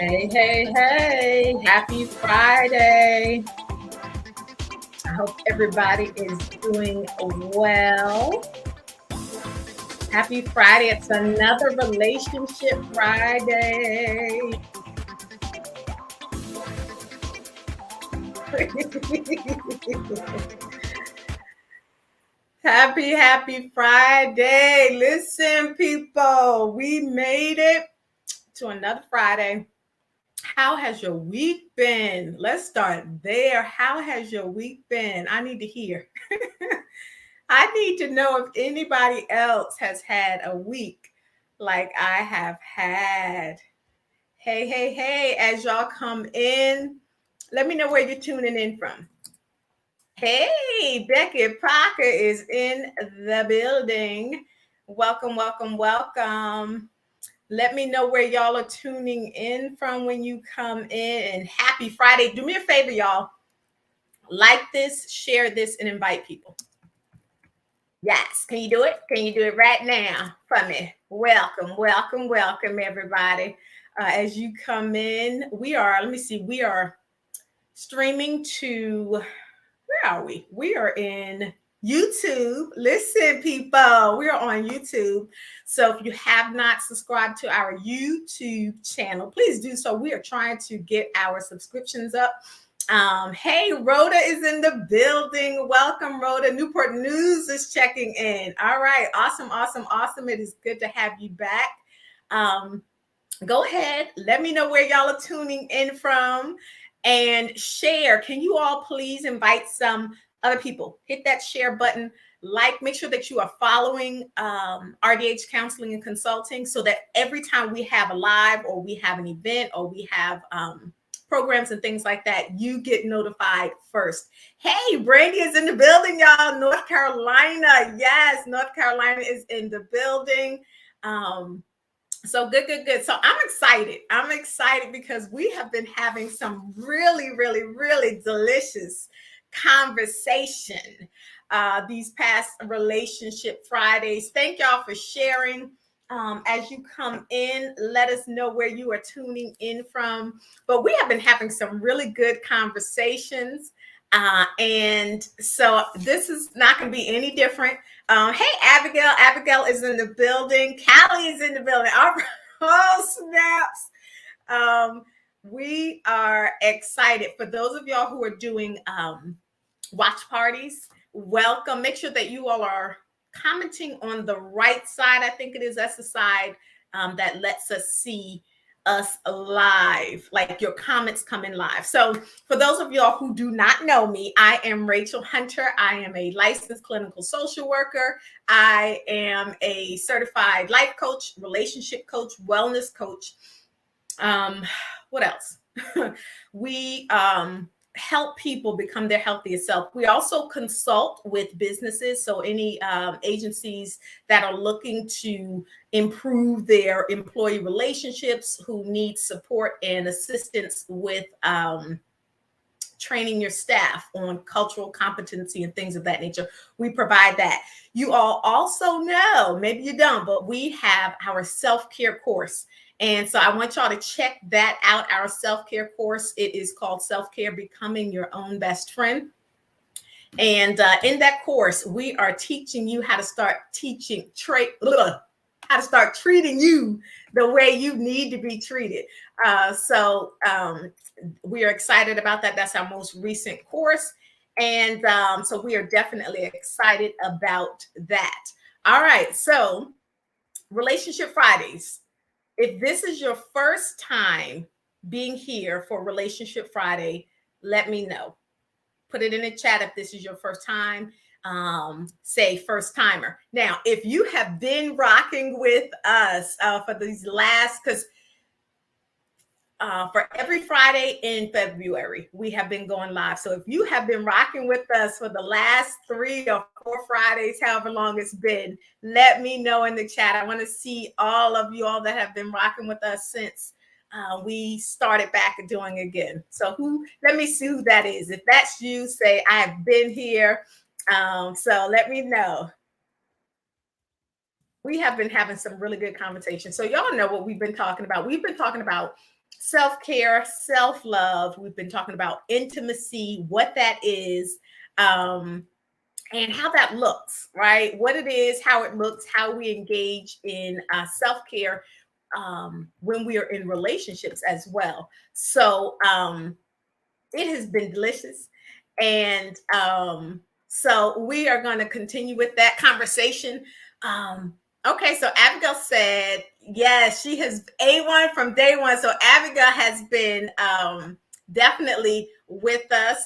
Hey, hey, hey. Happy Friday. I hope everybody is doing well. Happy Friday. It's another Relationship Friday. Happy Friday. Listen, people, we made it to another Friday. How has your week been? Let's start there. How has your week been? I need to hear. I need to know if anybody else has had a week like I have had. Hey, hey, hey, as y'all come in, let me know where you're tuning in from. Hey, Becky Parker is in the building. Welcome, welcome, welcome. Let me know where y'all are tuning in from when you come in. And happy Friday. Do me a favor, y'all. Like this, share this, and invite people. Yes. Can you do it? Can you do it right now for me? Welcome, welcome, welcome, everybody. As you come in, let me see, we are streaming to, where are we? We are in YouTube. Listen, people, we are on YouTube. So if you have not subscribed to our YouTube channel, please do so. We are trying to get our subscriptions up. Hey, Rhoda is in the building. Welcome, Rhoda. Newport News is checking in. All right. Awesome, awesome, awesome. It is good to have you back. Go ahead. Let me know where y'all are tuning in from and share. Can you all please invite some other people? Hit that share button. Make sure that you are following RDH Counseling and Consulting so that every time we have a live or we have an event or we have programs and things like that, you get notified first. Hey, Brandy is in the building, y'all. North Carolina. Yes, North Carolina is in the building. So good. So I'm excited. I'm excited because we have been having some really, really, really delicious conversation these past Relationship Fridays. Thank y'all for sharing. As you come in, let us know where you are tuning in from. But we have been having some really good conversations. And so this is not going to be any different. Hey, Abigail. Abigail is in the building. Callie is in the building. Oh, snaps. We are excited. For those of y'all who are doing watch parties, welcome. Make sure that you all are commenting on the right side. I think it is. That's the side that lets us see us live, like your comments come in live. So for those of y'all who do not know me, I am Rachel Hunter. I am a licensed clinical social worker. I am a certified life coach, relationship coach, wellness coach. What else? We help people become their healthiest self. We also consult with businesses. So any agencies that are looking to improve their employee relationships, who need support and assistance with training your staff on cultural competency and things of that nature, we provide that. You all also know, maybe you don't, but we have our self-care course. And so I want y'all to check that out, our self-care course. It is called Self-Care Becoming Your Own Best Friend. And in that course, we are teaching you how to start how to start treating you the way you need to be treated. So we are excited about that. That's our most recent course. And so we are definitely excited about that. All right. So Relationship Fridays. If this is your first time being here for Relationship Friday, let me know. Put it in the chat if this is your first time. Say first timer. Now, if you have been rocking with us for these last, because for every Friday in February, we have been going live. So if you have been rocking with us for the last 3 or 4 Fridays, however long it's been, let me know in the chat. I want to see all of you all that have been rocking with us since we started back doing again. So let me see who that is. If that's you, say I have been here. So let me know. We have been having some really good conversations. So y'all know what we've been talking about. We've been talking about self-care, self-love. We've been talking about intimacy, what that is, and how that looks, right? What it is, how it looks, how we engage in self-care when we are in relationships as well. So it has been delicious. And so we are going to continue with that conversation. Okay, so Abigail said, yes, she has A1 from day one. So Abigail has been definitely with us.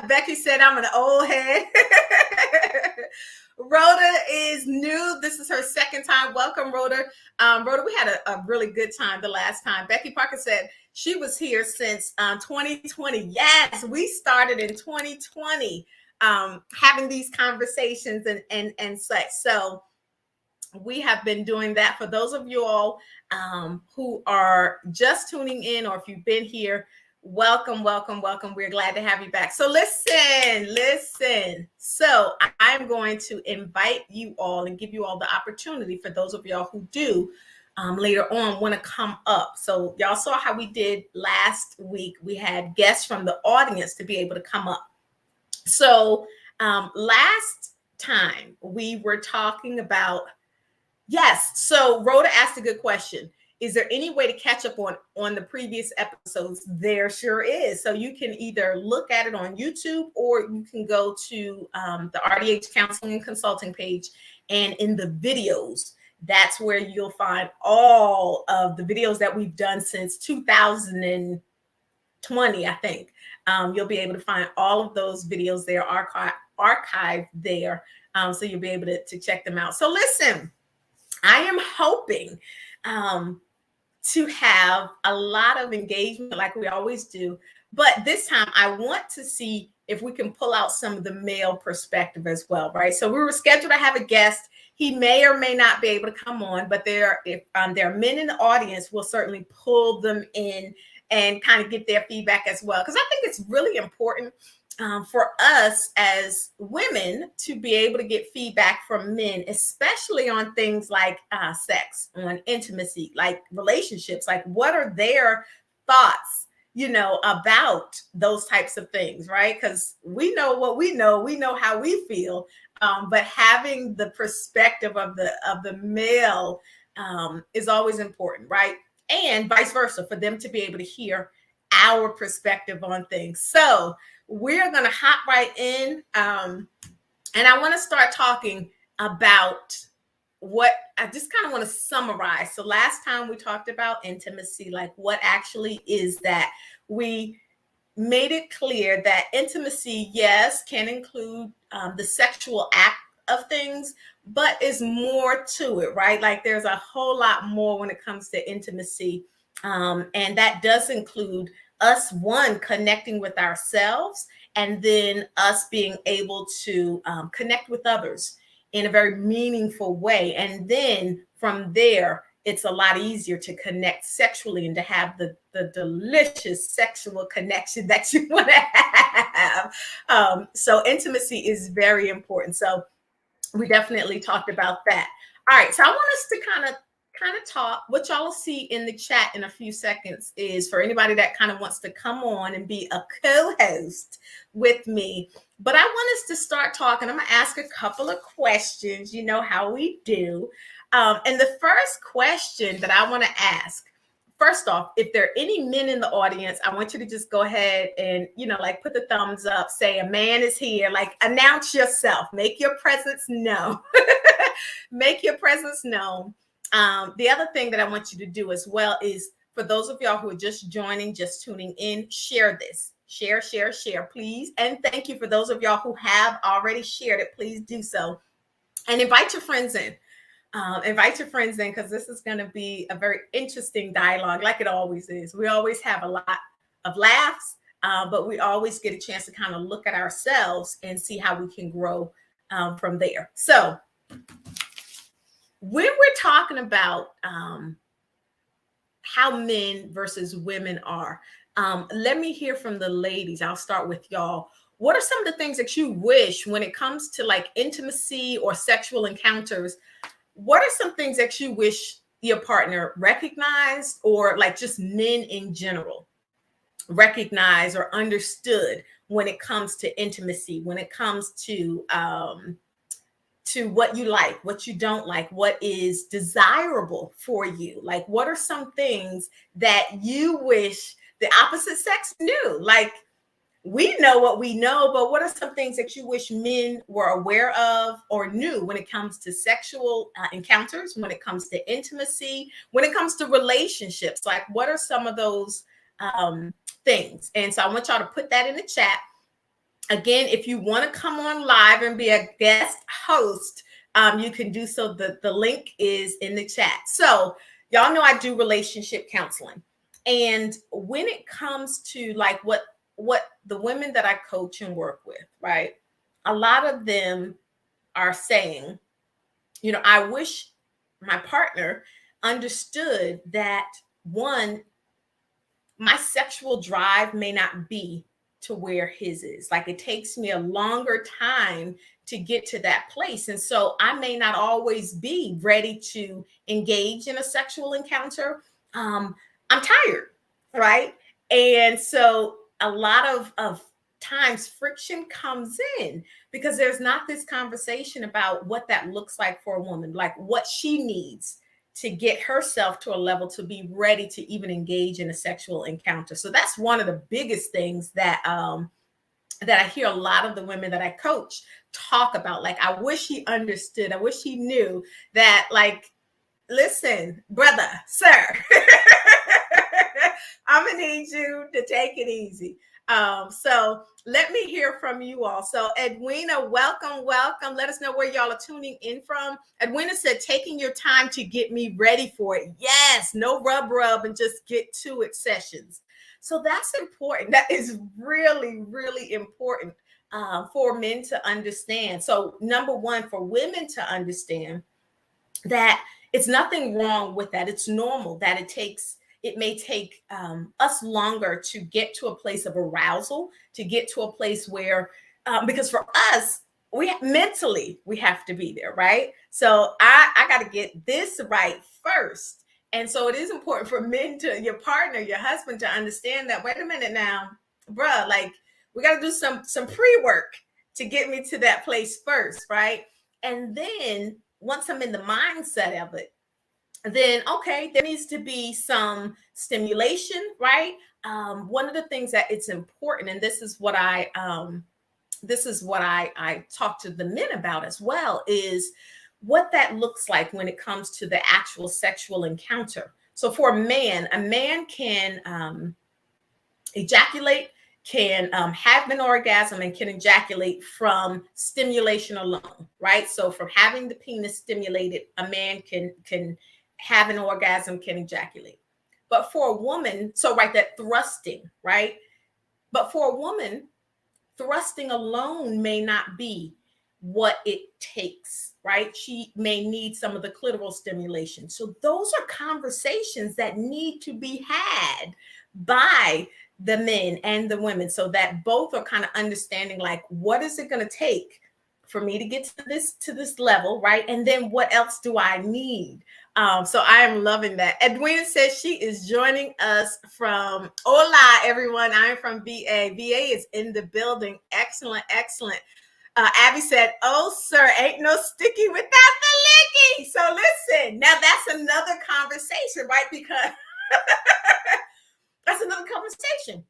Becky said, I'm an old head. Rhoda is new. This is her second time. Welcome, Rhoda. Rhoda, we had a really good time the last time. Becky Parker said she was here since 2020. Yes, we started in 2020 having these conversations and such. So we have been doing that. For those of you all who are just tuning in, or if you've been here, welcome, welcome, welcome. We're glad to have you back. So listen. So I'm going to invite you all and give you all the opportunity, for those of y'all who do later on want to come up. So y'all saw how we did last week. We had guests from the audience to be able to come up. So last time we were talking about, yes. So Rhoda asked a good question. Is there any way to catch up on the previous episodes? There sure is. So you can either look at it on YouTube, or you can go to the RDH Counseling and Consulting page, and in the videos, that's where you'll find all of the videos that we've done since 2020, I think. You'll be able to find all of those videos there, archived there. So you'll be able to check them out. So listen, I am hoping to have a lot of engagement like we always do. But this time I want to see if we can pull out some of the male perspective as well, right? So we were scheduled to have a guest. He may or may not be able to come on, but if there are men in the audience, we'll certainly pull them in and kind of get their feedback as well. Because I think it's really important for us as women to be able to get feedback from men, especially on things like sex, on intimacy, like relationships, like what are their thoughts, about those types of things, right? Because we know what we know how we feel, but having the perspective of the male is always important, right? And vice versa, for them to be able to hear our perspective on things. So we're going to hop right in. And I want to start talking about what I just kind of want to summarize. So last time we talked about intimacy, like what actually is that? We made it clear that intimacy, yes, can include the sexual act of things, but is more to it, right? Like there's a whole lot more when it comes to intimacy. And that does include us, one, connecting with ourselves, and then us being able to connect with others in a very meaningful way. And then from there, it's a lot easier to connect sexually and to have the delicious sexual connection that you want to have. So intimacy is very important. So we definitely talked about that. All right. So I want us to kind of talk. What y'all will see in the chat in a few seconds is for anybody that kind of wants to come on and be a co-host with me. But I want us to start talking. I'm going to ask a couple of questions, you know how we do. And the first question that I want to ask, first off, if there are any men in the audience, I want you to just go ahead and, like put the thumbs up, say a man is here, like announce yourself, make your presence known, make your presence known. The other thing that I want you to do as well is, for those of y'all who are just joining, just tuning in, share this. Share, please. And thank you for those of y'all who have already shared it. Please do so. And invite your friends in. Because this is going to be a very interesting dialogue, like it always is. We always have a lot of laughs, but we always get a chance to kind of look at ourselves and see how we can grow from there. So when we're talking about how men versus women are, let me hear from the ladies. I'll start with y'all. What are some of the things that you wish, when it comes to like intimacy or sexual encounters, what are some things that you wish, your partner recognized, or like just men in general recognize or understood when it comes to intimacy, when it comes to what you like, what you don't like, what is desirable for you? Like, what are some things that you wish the opposite sex knew? Like, we know what we know, but what are some things that you wish men were aware of or knew when it comes to sexual encounters, when it comes to intimacy, when it comes to relationships? Like, what are some of those things? And so I want y'all to put that in the chat. Again, if you want to come on live and be a guest host, you can do so. The link is in the chat. So y'all know I do relationship counseling. And when it comes to like what the women that I coach and work with, right? A lot of them are saying, I wish my partner understood that, one, my sexual drive may not be to where his is. Like, it takes me a longer time to get to that place. And so I may not always be ready to engage in a sexual encounter. I'm tired, right? And so a lot of times friction comes in because there's not this conversation about what that looks like for a woman, like what she needs to get herself to a level to be ready to even engage in a sexual encounter. So that's one of the biggest things that I hear a lot of the women that I coach talk about. Like, I wish he understood. I wish he knew that, like, listen, brother, sir, I'm gonna need you to take it easy. So let me hear from you all. So Edwina, welcome. Let us know where y'all are tuning in from. Edwina said, taking your time to get me ready for it. Yes, no rub and just get to it sessions. So that's important. That is really, really important for men to understand. So number one, for women to understand that it's nothing wrong with that. It's normal that it may take us longer to get to a place of arousal, to get to a place where, because for us, we have to be there, right? So I got to get this right first. And so it is important for men, to your partner, your husband, to understand that, wait a minute now, bruh, like, we got to do some pre-work to get me to that place first, right? And then once I'm in the mindset of it, then okay, there needs to be some stimulation, right? One of the things that it's important, and this is what I talk to the men about as well, is what that looks like when it comes to the actual sexual encounter. So for a man can ejaculate, can have an orgasm, and can ejaculate from stimulation alone, right? So from having the penis stimulated, a man can have an orgasm, can ejaculate. But for a woman, so right, that thrusting, right? But for a woman, thrusting alone may not be what it takes, right? She may need some of the clitoral stimulation. So those are conversations that need to be had by the men and the women, so that both are kind of understanding, like, what is it going to take for me to get to this level, right? And then what else do I need? So I am loving that. Edwina says she is joining us from Hola, everyone. I'm from VA. VA is in the building. Excellent. Abby said, oh, sir, ain't no sticky without the licky. So listen, now that's another conversation, right? Because that's another conversation.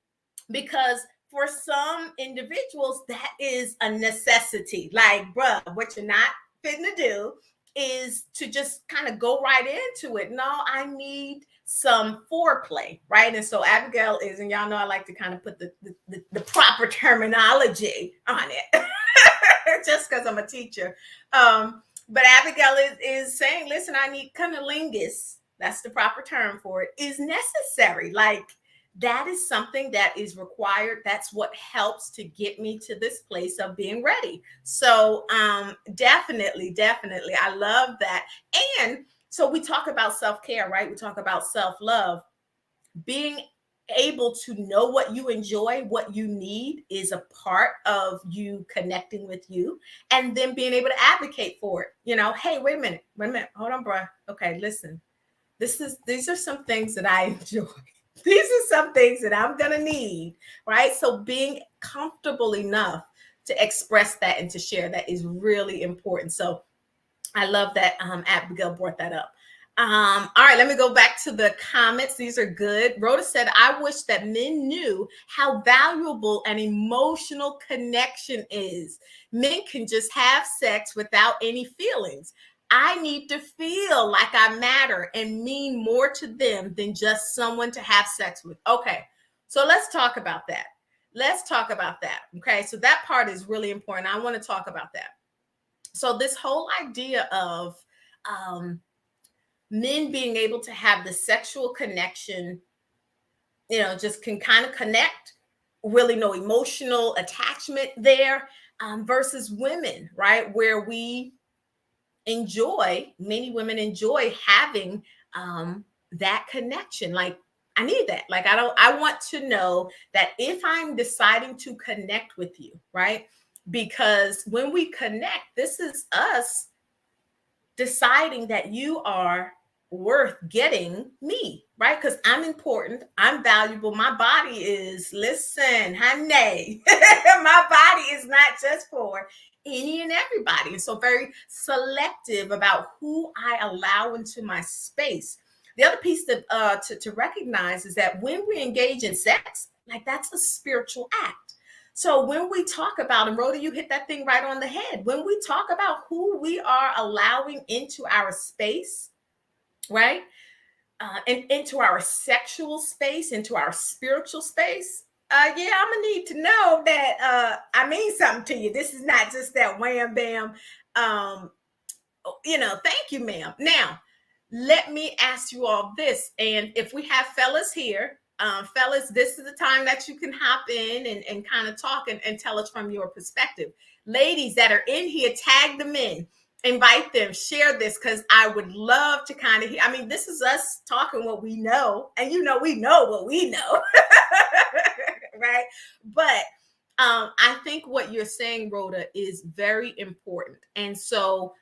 Because for some individuals, that is a necessity. Like, bruh, what you're not fitting to do is to just kind of go right into it. No, I need some foreplay, right? And so Abigail is, and y'all know I like to kind of put the proper terminology on it, just because I'm a teacher. But Abigail is saying, listen, I need cunnilingus. That's the proper term for it, is necessary. Like, that is something that is required. That's what helps to get me to this place of being ready. So definitely. I love that. And so we talk about self-care, right? We talk about self-love. Being able to know what you enjoy, what you need, is a part of you connecting with you, and then being able to advocate for it. Hey, wait a minute. Hold on, bro. Okay, listen. these are some things that I enjoy. These are some things that I'm gonna need, right? So being comfortable enough to express that and to share that is really important. So I love that Abigail brought that up. All right, let me go back to the comments. These are good. Rhoda said, I wish that men knew how valuable an emotional connection is. Men can just have sex without any feelings. I need to feel like I matter and mean more to them than just someone to have sex with. Okay, so let's talk about that. Let's talk about that. Okay, so that part is really important. I want to talk about that. So this whole idea of um, men being able to have the sexual connection, just can kind of connect, really no emotional attachment there, versus women, right? Where many women enjoy having that connection. Like, I need that. Like, I want to know that if I'm deciding to connect with you, right? Because when we connect, this is us deciding that you are worth getting me, right? Because I'm important, I'm valuable. My body is, listen, honey, my body is not just for any and everybody. And so, very selective about who I allow into my space. The other piece to recognize is that when we engage in sex, like, that's a spiritual act. So when we talk about, and Rhoda, you hit that thing right on the head. When we talk about who we are allowing into our space, right? And into our sexual space, into our spiritual space. Yeah, I'm gonna need to know that I mean something to you. This is not just that wham bam. Thank you, ma'am. Now, let me ask you all this. And if we have fellas here, fellas, this is the time that you can hop in and kind of talk and tell us from your perspective. Ladies that are in here, tag them in, invite them, share this, because I would love to kind of hear. I mean, this is us talking what we know, and we know what we know, right? But I think what you're saying, Rhoda, is very important. And so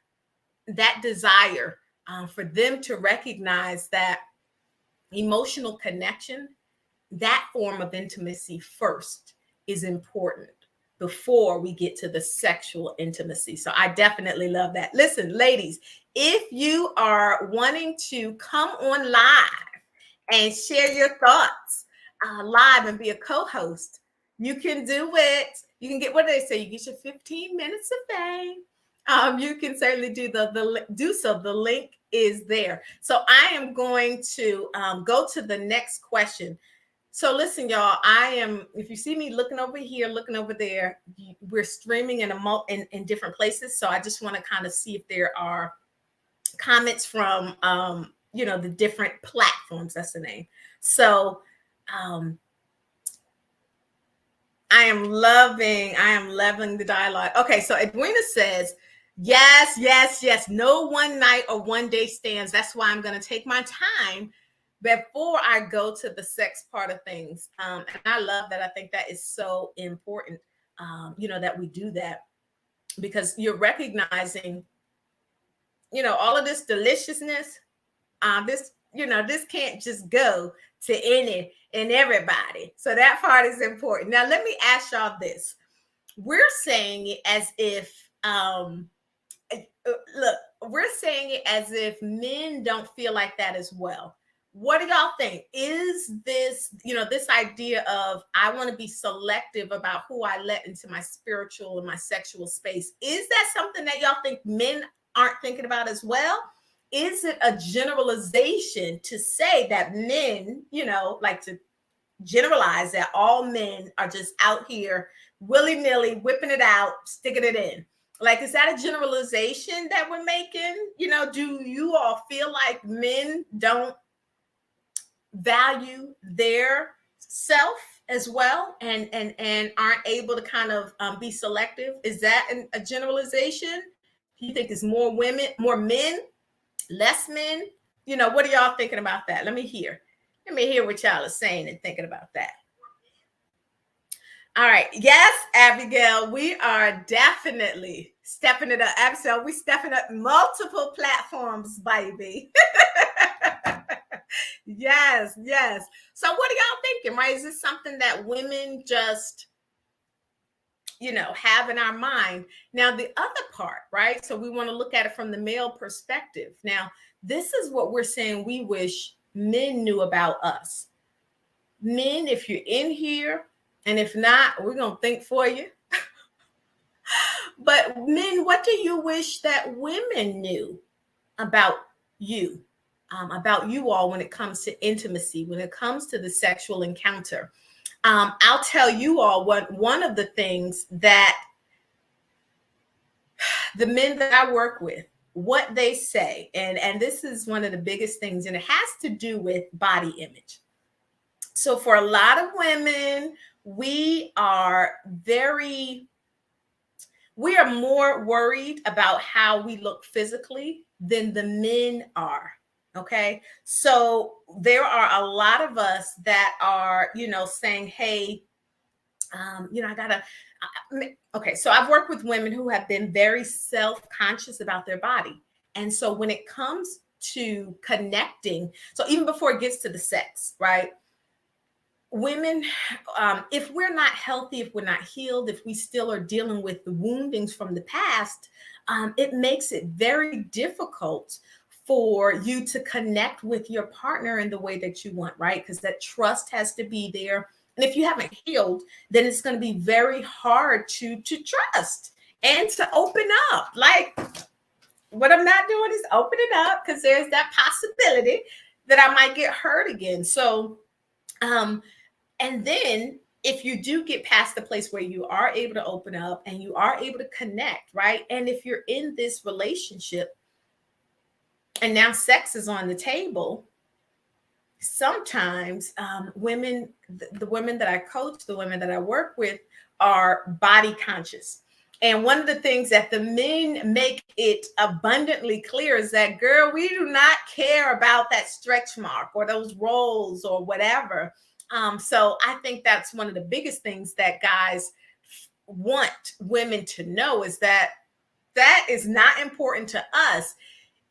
that desire for them to recognize that emotional connection, that form of intimacy first, is important before we get to the sexual intimacy. So I definitely love that. Listen, ladies, if you are wanting to come on live and share your thoughts live and be a co-host, you can do it. You can get, what do they say? You get your 15 minutes of fame. You can certainly do so. The link is there. So I am going to go to the next question. So listen, y'all, if you see me looking over here, looking over there, we're streaming in different places. So I just want to kind of see if there are comments from, the different platforms. That's the name. So I am loving the dialogue. Okay, so Edwina says, yes, yes, yes. No one night or one day stands. That's why I'm going to take my time before I go to the sex part of things. And I love that. I think that is so important, that we do that, because you're recognizing, all of this deliciousness. This can't just go to any and everybody. So that part is important. Now, let me ask y'all this. We're saying it as if, look, we're saying it as if men don't feel like that as well. What do y'all think? Is this, this idea of, I want to be selective about who I let into my spiritual and my sexual space, is that something that y'all think men aren't thinking about as well? Is it a generalization to say that men, like to generalize that all men are just out here willy-nilly whipping it out, sticking it in? Like, is that a generalization that we're making? Do you all feel like men don't value their self as well and aren't able to kind of be selective? Is that a generalization? Do you think it's more men, less men? What are y'all thinking about that? Let me hear what y'all are saying and thinking about that. All right. Yes, Abigail, we are definitely stepping it up. Abigail, we stepping up multiple platforms, baby. Yes, yes. So what are y'all thinking, right? Is this something that women just, have in our mind? Now, the other part, right? So we want to look at it from the male perspective. Now, this is what we're saying we wish men knew about us. Men, if you're in here, and if not, we're going to think for you. But men, what do you wish that women knew about you? About you all when it comes to intimacy, when it comes to the sexual encounter. I'll tell you all one of the things that the men that I work with, what they say, and this is one of the biggest things, and it has to do with body image. So for a lot of women, we are more worried about how we look physically than the men are. Okay. So there are a lot of us that are, saying, hey, I gotta, okay. So I've worked with women who have been very self-conscious about their body. And so when it comes to connecting, so even before it gets to the sex, right? Women, if we're not healthy, if we're not healed, if we still are dealing with the woundings from the past, it makes it very difficult for you to connect with your partner in the way that you want, right? Because that trust has to be there. And if you haven't healed, then it's going to be very hard to trust and to open up. Like, what I'm not doing is opening up because there's that possibility that I might get hurt again. So, and then if you do get past the place where you are able to open up and you are able to connect, right? And if you're in this relationship and now sex is on the table, sometimes women, the women that I coach, the women that I work with are body conscious. And one of the things that the men make it abundantly clear is that, girl, we do not care about that stretch mark or those rolls or whatever. So I think that's one of the biggest things that guys want women to know is that that is not important to us.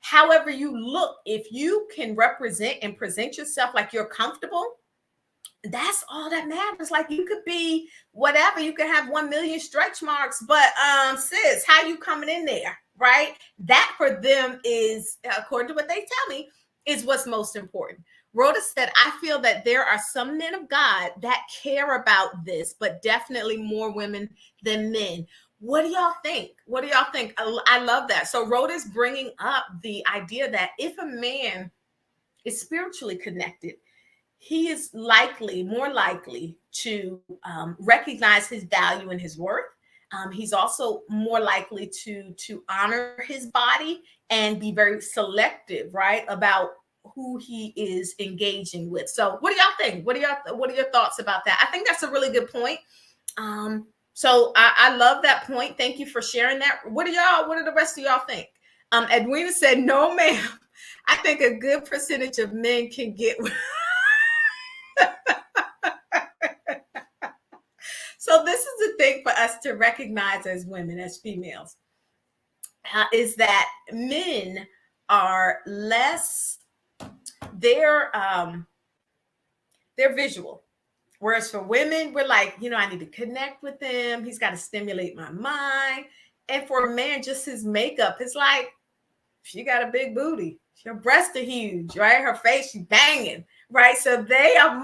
However you look, if you can represent and present yourself like you're comfortable, that's all that matters. Like, you could be whatever, you could have 1 million stretch marks, but sis, how you coming in there, right? That for them is, according to what they tell me, is what's most important. Rhoda said, I feel that there are some men of God that care about this, but definitely more women than men. What do y'all think? What do y'all think? I love that. So Rhoda's bringing up the idea that if a man is spiritually connected, he is more likely to recognize his value and his worth. He's also more likely to honor his body and be very selective, right, about who he is engaging with. So, what do y'all think? What are your thoughts about that? I think that's a really good point. So I love that point. Thank you for sharing that. What do the rest of y'all think? Edwina said, no, ma'am. I think a good percentage of men can get. So this is the thing for us to recognize as women, as females, is that men are less, they're visual. Whereas for women, we're like, I need to connect with him. He's got to stimulate my mind. And for a man, just his makeup, it's like, she got a big booty. Her breasts are huge, right? Her face, she's banging, right? So they are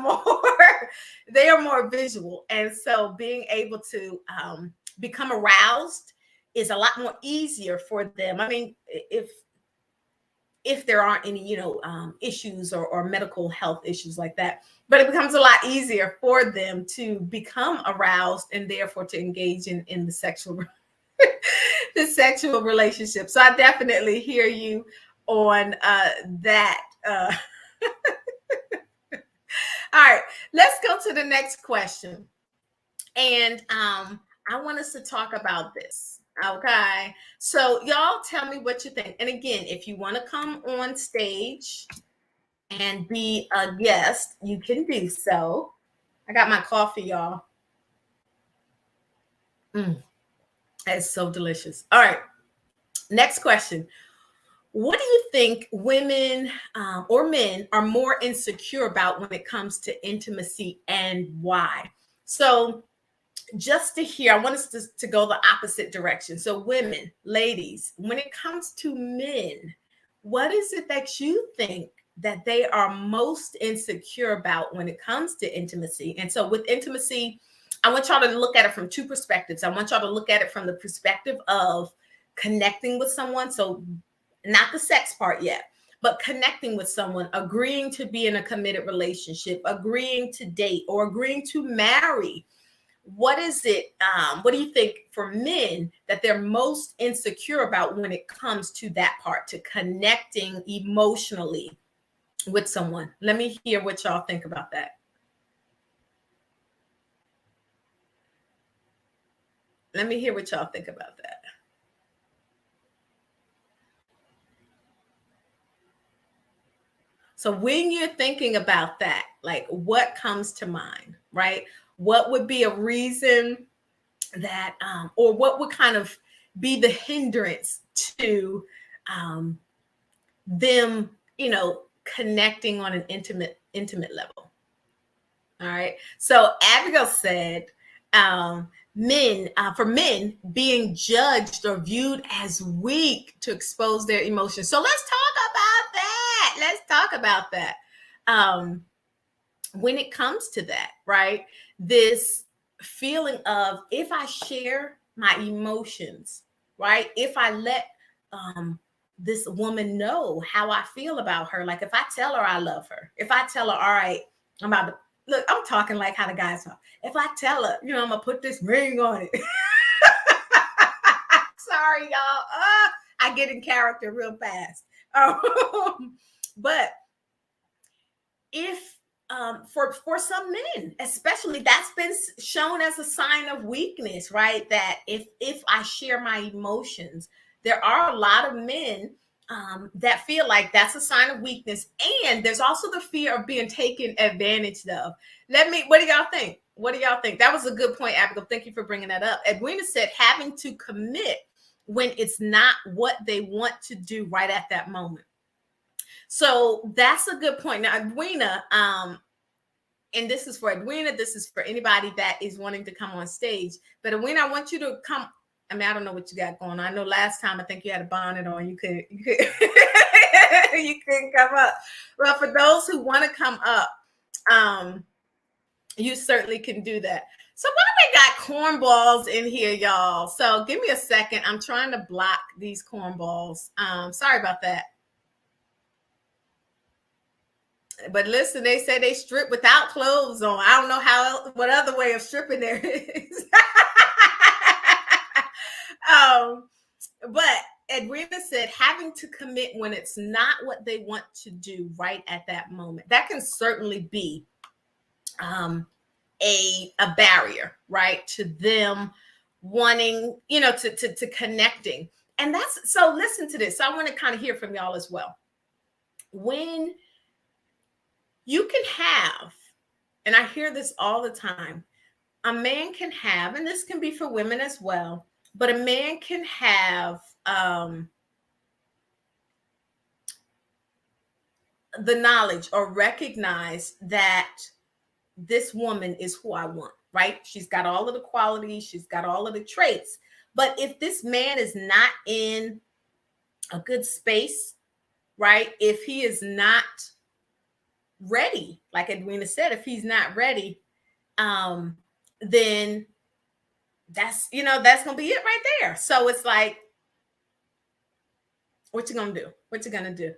more visual. And so being able to become aroused is a lot more easier for them. I mean, if there aren't any, issues or medical health issues like that, but it becomes a lot easier for them to become aroused and therefore to engage in the sexual the sexual relationship. So I definitely hear you on that. All right, let's go to the next question. And I want us to talk about this. Okay. So y'all tell me what you think. And again, if you want to come on stage and be a guest, you can do so. I got my coffee, y'all. It's so delicious. All right. Next question. What do you think women or men are more insecure about when it comes to intimacy, and why? So, just to hear, I want us to go the opposite direction. So, women, ladies, when it comes to men, what is it that you think that they are most insecure about when it comes to intimacy? And so, with intimacy, I want y'all to look at it from two perspectives. I want y'all to look at it from the perspective of connecting with someone. So, not the sex part yet, but connecting with someone, agreeing to be in a committed relationship, agreeing to date, or agreeing to marry. What is it? What do you think for men that they're most insecure about when it comes to that part, to connecting emotionally with someone? Let me hear what y'all think about that. Let me hear what y'all think about that. So when you're thinking about that, like what comes to mind, right? What would be a reason that, or what would kind of be the hindrance to um, them, connecting on an intimate level? All right. So Abigail said, for men being judged or viewed as weak to expose their emotions. So let's talk about that. Let's talk about that. Um, when it comes to that, right? This feeling of, if I share my emotions, right? If I let um, this woman know how I feel about her, like if I tell her I love her, if I tell her, all right, I'm about to look, I'm talking like how the guys talk. If I tell her, I'm gonna put this ring on it. Sorry, y'all. I get in character real fast. But if for some men, especially, that's been shown as a sign of weakness, right? That if I share my emotions, there are a lot of men that feel like that's a sign of weakness, and there's also the fear of being taken advantage of. What do y'all think? What do y'all think? That was a good point, Abigail. Thank you for bringing that up. Edwina said having to commit when it's not what they want to do right at that moment. So that's a good point. Now, Edwina, and this is for Edwina, this is for anybody that is wanting to come on stage. But Edwina, I want you to come. I mean, I don't know what you got going on. I know last time I think you had a bonnet on. You could you couldn't come up. Well, for those who want to come up, you certainly can do that. So why do we got cornballs in here, y'all? So give me a second. I'm trying to block these cornballs. Sorry about that. But listen, they say they strip without clothes on. I don't know what other way of stripping there is. But Edwina said having to commit when it's not what they want to do right at that moment. That can certainly be a barrier, right, to them wanting, to connecting. And that's so. Listen to this. So I want to kind of hear from y'all as well. When you can have, and I hear this all the time, a man can have, and this can be for women as well, but a man can have the knowledge or recognize that this woman is who I want, right? She's got all of the qualities, she's got all of the traits. But if this man is not in a good space, right? If he is not ready, like Edwina said, if he's not ready, then that's gonna be it right there. So it's like, what you gonna do? What you gonna do?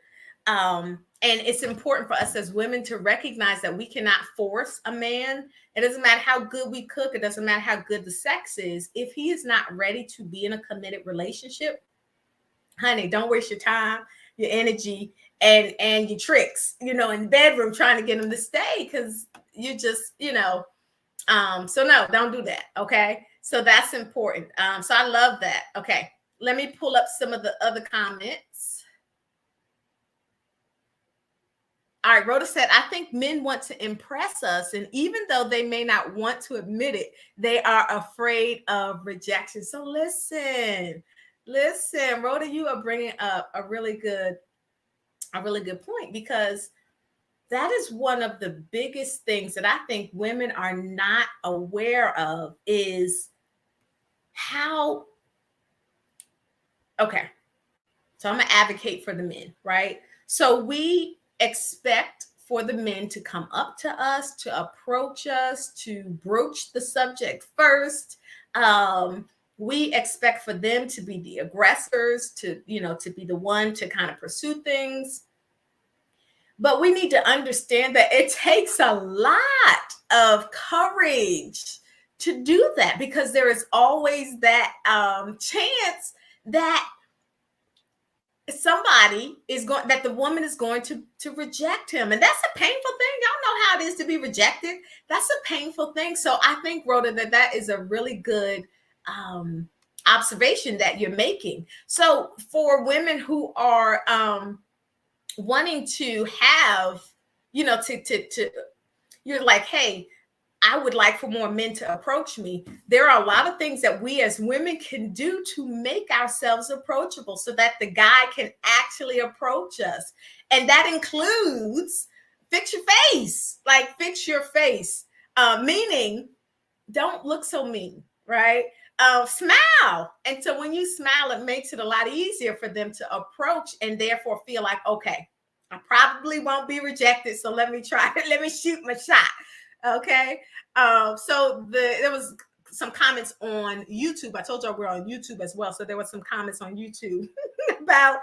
And it's important for us as women to recognize that we cannot force a man. It doesn't matter how good we cook, it doesn't matter how good the sex is. If he is not ready to be in a committed relationship, honey, don't waste your time, your energy, and your tricks, in the bedroom trying to get him to stay, because you just, so no, don't do that. Okay. So that's important. So I love that. Okay. Let me pull up some of the other comments. All right, Rhoda said, I think men want to impress us, and even though they may not want to admit it, they are afraid of rejection. So listen, Listen, Rhoda, you are bringing up a really good point, because that is one of the biggest things that I think women are not aware of is how, okay, so I'm going to advocate for the men, right? So we expect for the men to come up to us, to approach us, to broach the subject first. We expect for them to be the aggressors, to, to be the one to kind of pursue things. But we need to understand that it takes a lot of courage to do that, because there is always that chance that somebody is going, that the woman is going to reject him, and that's a painful thing. Y'all know how it is to be rejected. That's a painful thing. So I think, Rhoda, that is a really good observation that you're making. So for women who are wanting to have, to you're like, hey, I would like for more men to approach me. There are a lot of things that we as women can do to make ourselves approachable so that the guy can actually approach us. And that includes fix your face, like fix your face, meaning don't look so mean, right? Smile. And so when you smile, it makes it a lot easier for them to approach and therefore feel like, okay, I probably won't be rejected. So let me try it. Let me shoot my shot. Okay. So there was some comments on YouTube. I told y'all we're on YouTube as well. So there was some comments on YouTube about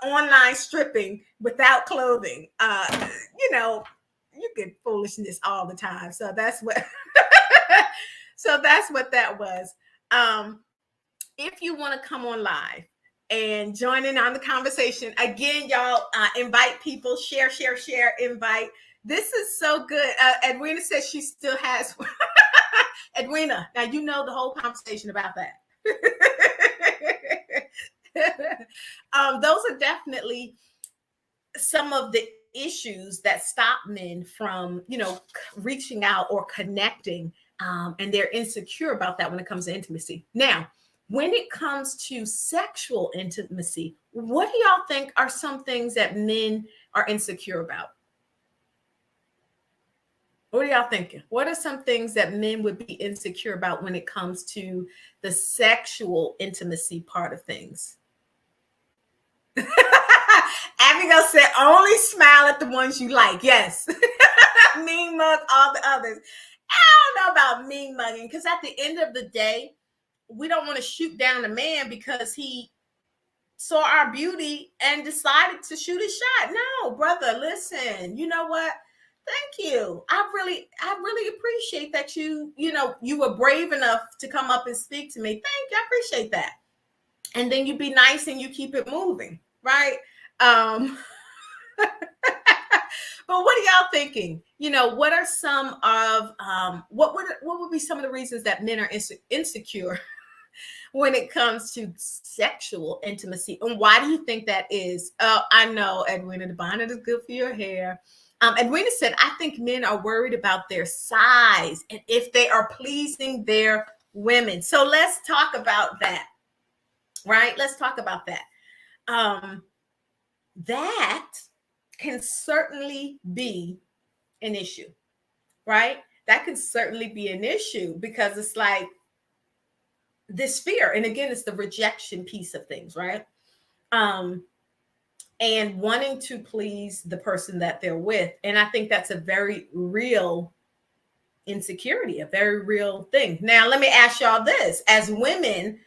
online stripping without clothing. You get foolishness all the time. So that's what that was. If you want to come on live and join in on the conversation, again, y'all, invite people, share, invite. This is so good. Edwina says she still has. Edwina, now you know the whole conversation about that. Those are definitely some of the issues that stop men from, reaching out or connecting, and they're insecure about that when it comes to intimacy. Now, when it comes to sexual intimacy, what do y'all think are some things that men are insecure about? What are y'all thinking? What are some things that men would be insecure about when it comes to the sexual intimacy part of things? Abigail said, only smile at the ones you like. Yes. Mean mug, all the others. I don't know about mean mugging, because at the end of the day, we don't want to shoot down a man because he saw our beauty and decided to shoot a shot. No, brother, listen, you know what? Thank you. I really appreciate that you were brave enough to come up and speak to me. Thank you. I appreciate that. And then you be nice and you keep it moving, right? But what are y'all thinking? What are some of what would be some of the reasons that men are insecure when it comes to sexual intimacy? And why do you think that is? I know, Edwina, the bonnet is good for your hair. Edwina said, I think men are worried about their size and if they are pleasing their women. So let's talk about that, right? Let's talk about that. That can certainly be an issue, right? That can certainly be an issue, because it's like this fear. And again, it's the rejection piece of things, right? And wanting to please the person that they're with. And I think that's a very real insecurity, a very real thing. Now, let me ask y'all this. As women,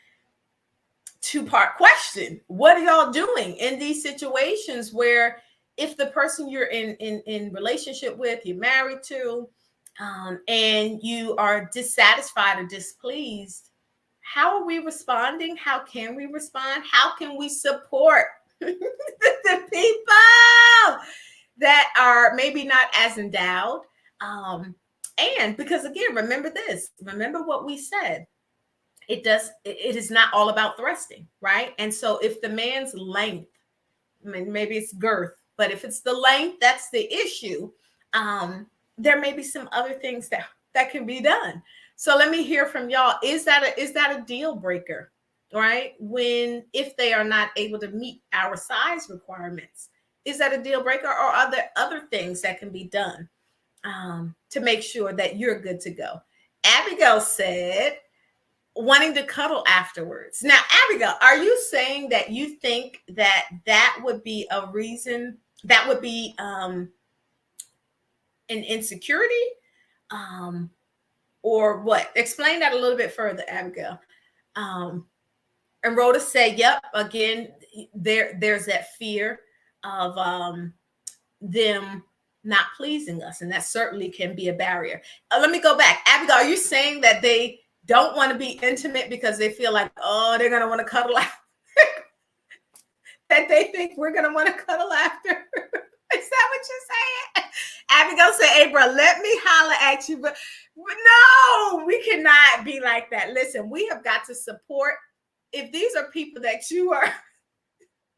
two-part question. What are y'all doing in these situations where if the person you're in relationship with, you're married to, and you are dissatisfied or displeased, how are we responding? How can we respond? How can we support the people that are maybe not as endowed? And because again, remember what we said. It is not all about thrusting, right? And so if the man's length, maybe it's girth, but if it's the length, that's the issue. There may be some other things that can be done. So let me hear from y'all. Is that a deal breaker? right? If they are not able to meet our size requirements, is that a deal breaker, or are there other things that can be done to make sure that you're good to go? Abigail said, wanting to cuddle afterwards. Now, Abigail, are you saying that you think that that would be a reason, that would be an insecurity? Um, or what? Explain that a little bit further, Abigail. And Rhoda said, yep, again, there's that fear of them not pleasing us, and that certainly can be a barrier. Let me go back. Abigail, are you saying that they don't want to be intimate because they feel like, oh, they're going to want to cuddle after? That they think we're going to want to cuddle after? Is that what you're saying? Abigail said, April, let me holler at you. But no, we cannot be like that. Listen, we have got to support. If these are people that you are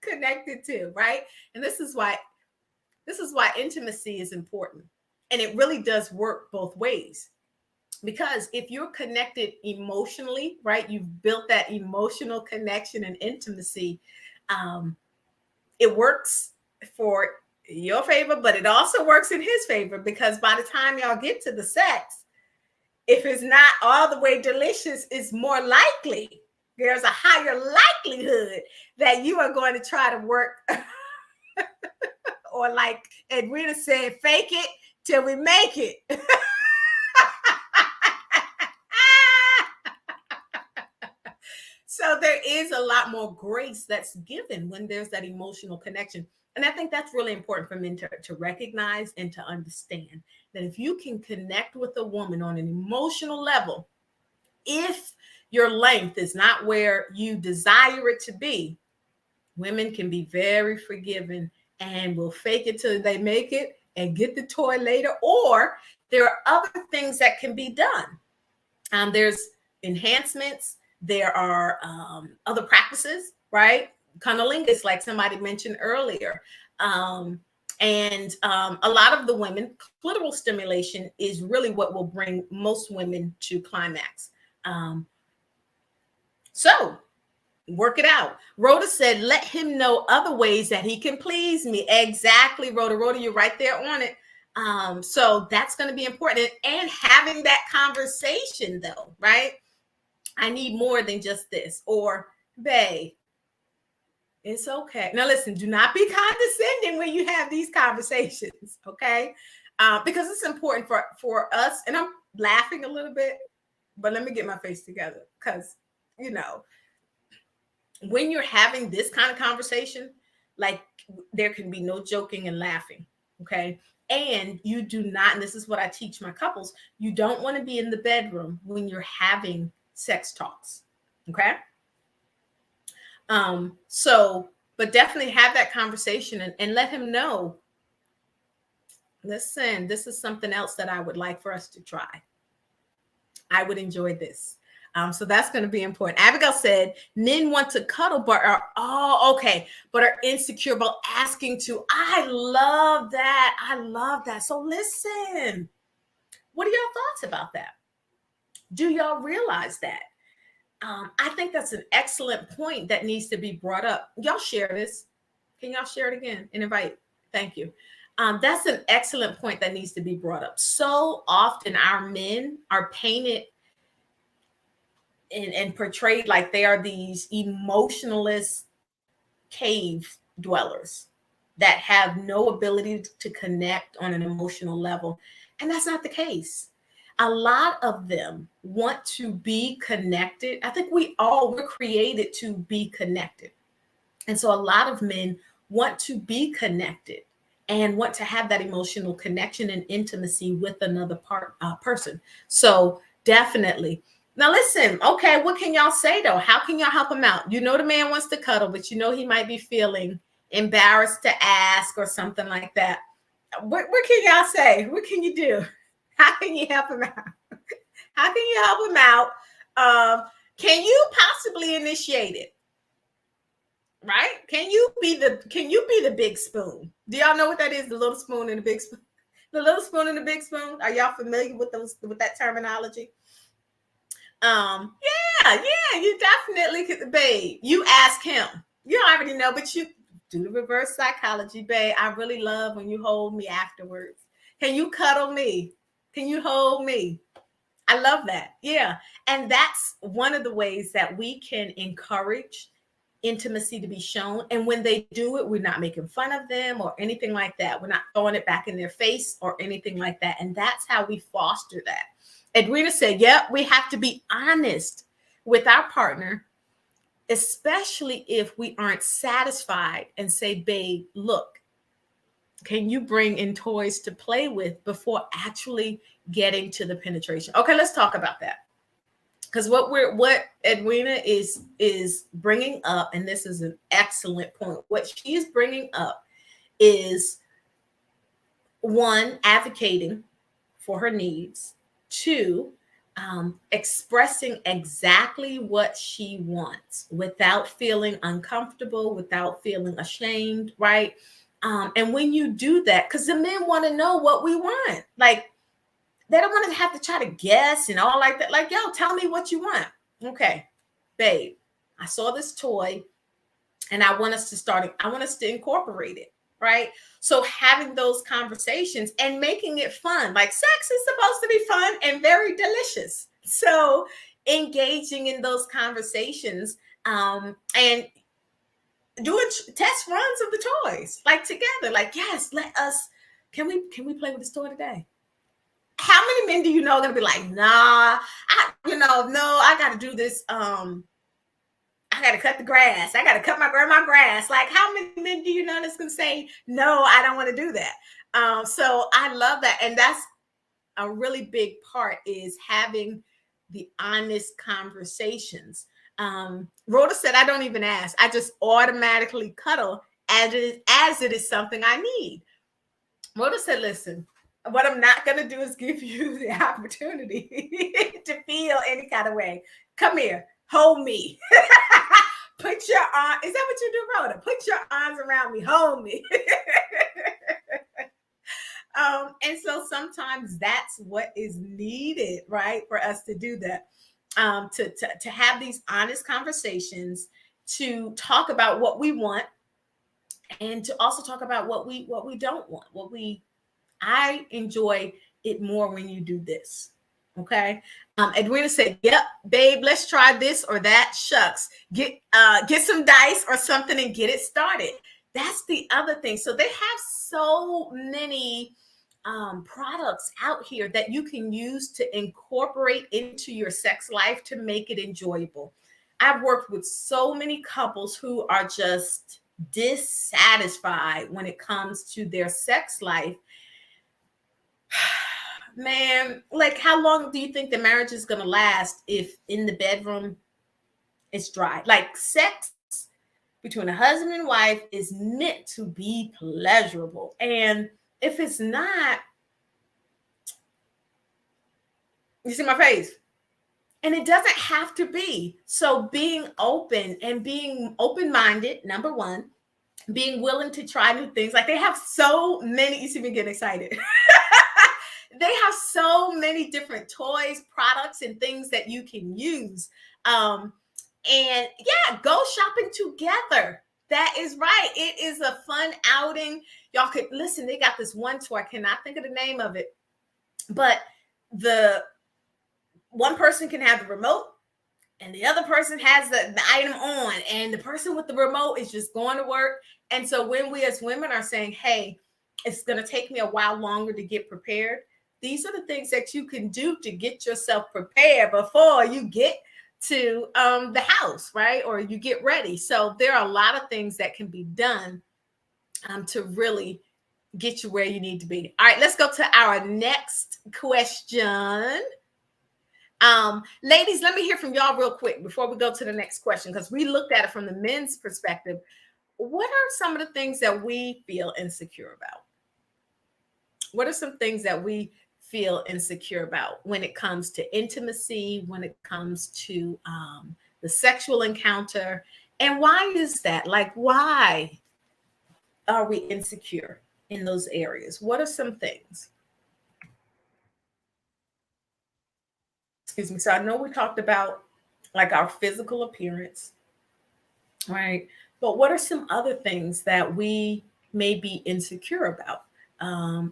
connected to, right? And this is why intimacy is important. And it really does work both ways. Because if you're connected emotionally, right, you've built that emotional connection and intimacy, it works for your favor, but it also works in his favor, because by the time y'all get to the sex, if it's not all the way delicious, it's more likely, there's a higher likelihood that you are going to try to work or, like Edwina said, fake it till we make it. So there is a lot more grace that's given when there's that emotional connection. And I think that's really important for men to recognize and to understand, that if you can connect with a woman on an emotional level, if your length is not where you desire it to be, women can be very forgiving and will fake it till they make it and get the toy later. Or there are other things that can be done. There's enhancements. There are other practices, right? Cunnilingus, like somebody mentioned earlier. And a lot of the women, clitoral stimulation is really what will bring most women to climax. So work it out. Rhoda said, let him know other ways that he can please me. Exactly, Rhoda. Rhoda, you're right there on it. So that's going to be important. And having that conversation, though, right? I need more than just this. Or, babe, it's okay. Now, listen, do not be condescending when you have these conversations, okay? Because it's important for us. And I'm laughing a little bit, but let me get my face together. Because, you know, when you're having this kind of conversation, like, there can be no joking and laughing, okay? And you do not, and this is what I teach my couples, you don't want to be in the bedroom when you're having sex talks, okay? But definitely have that conversation and let him know, listen, this is something else that I would like for us to try. I would enjoy this. So that's going to be important. Abigail said, men want to cuddle, but are insecure about asking to. I love that. So listen, what are your thoughts about that? Do y'all realize that? I think that's an excellent point that needs to be brought up. Y'all share this. Can y'all share it again and invite? Thank you. That's an excellent point that needs to be brought up. So often our men are painted and portrayed like they are these emotionalist cave dwellers that have no ability to connect on an emotional level. And that's not the case. A lot of them want to be connected. I think we're created to be connected. And so a lot of men want to be connected and want to have that emotional connection and intimacy with another person. So definitely. Now listen, okay, what can y'all say though? How can y'all help him out? You know the man wants to cuddle, but you know he might be feeling embarrassed to ask or something like that. What can y'all say? What can you do? How can you help him out? How can you help him out? Can you possibly initiate it? Right? Can you be the big spoon? Do y'all know what that is? The little spoon and the big spoon. The little spoon and the big spoon. Are y'all familiar with that terminology? Yeah, Yeah, you definitely could, babe. You ask him. You already know, but you do the reverse psychology, babe. I really love when you hold me afterwards. Can you cuddle me? Can you hold me? I love that. Yeah. And that's one of the ways that we can encourage intimacy to be shown. And when they do it, we're not making fun of them or anything like that. We're not throwing it back in their face or anything like that. And that's how we foster that. Edwina said, yep, we have to be honest with our partner, especially if we aren't satisfied, and say, babe, look, can you bring in toys to play with before actually getting to the penetration? Okay, let's talk about that. Because what Edwina is bringing up, and this is an excellent point. What she is bringing up is, one, advocating for her needs. Two, expressing exactly what she wants without feeling uncomfortable, without feeling ashamed, right? And when you do that, because the men want to know what we want, like they don't want to have to try to guess and all like that. Like, yo, tell me what you want. Okay, babe, I saw this toy and I want us to incorporate it, right? So having those conversations and making it fun, like sex is supposed to be fun and very delicious. So engaging in those conversations, and doing test runs of the toys, like together, like, yes, can we play with this toy today? How many men do you know are gonna be like, nah, no, I gotta do this. I gotta cut the grass. I gotta cut my grandma grass. Like, how many men do you know that's gonna say, no, I don't want to do that? So I love that. And that's a really big part, is having the honest conversations. Rhoda said, I don't even ask. I just automatically cuddle as it is something I need. Rhoda said, listen, what I'm not going to do is give you the opportunity to feel any kind of way. Come here, hold me. Put your arm. Is that what you do, Rhoda? Put your arms around me, hold me. And so sometimes that's what is needed, right, for us to do that. To have these honest conversations, to talk about what we want, and to also talk about what we don't want. I enjoy it more when you do this. Okay. Edwina said, yep, babe, let's try this or that. Shucks. Get some dice or something and get it started. That's the other thing. So they have so many products out here that you can use to incorporate into your sex life to make it enjoyable. I've worked with so many couples who are just dissatisfied when it comes to their sex life. Man, like, how long do you think the marriage is going to last if in the bedroom it's dry? Like, sex between a husband and wife is meant to be pleasurable. And if it's not, you see my face? And it doesn't have to be. So being open and being open-minded, number one, being willing to try new things. Like, they have so many, you see me getting excited. They have so many different toys, products, and things that you can use. And yeah, go shopping together. That is right. It is a fun outing. Y'all could listen. They got this one toy. I cannot think of the name of it, but the one person can have the remote and the other person has the item on, and the person with the remote is just going to work. And so when we as women are saying, hey, it's going to take me a while longer to get prepared, these are the things that you can do to get yourself prepared before you get to the house, right? Or you get ready. So there are a lot of things that can be done to really get you where you need to be. All right, let's go to our next question. Ladies, let me hear from y'all real quick before we go to the next question, because we looked at it from the men's perspective. What are some of the things that we feel insecure about? What are some things that we feel insecure about when it comes to intimacy, when it comes to the sexual encounter? And why is that? Like, why are we insecure in those areas? What are some things? Excuse me. So I know we talked about like our physical appearance, right? But what are some other things that we may be insecure about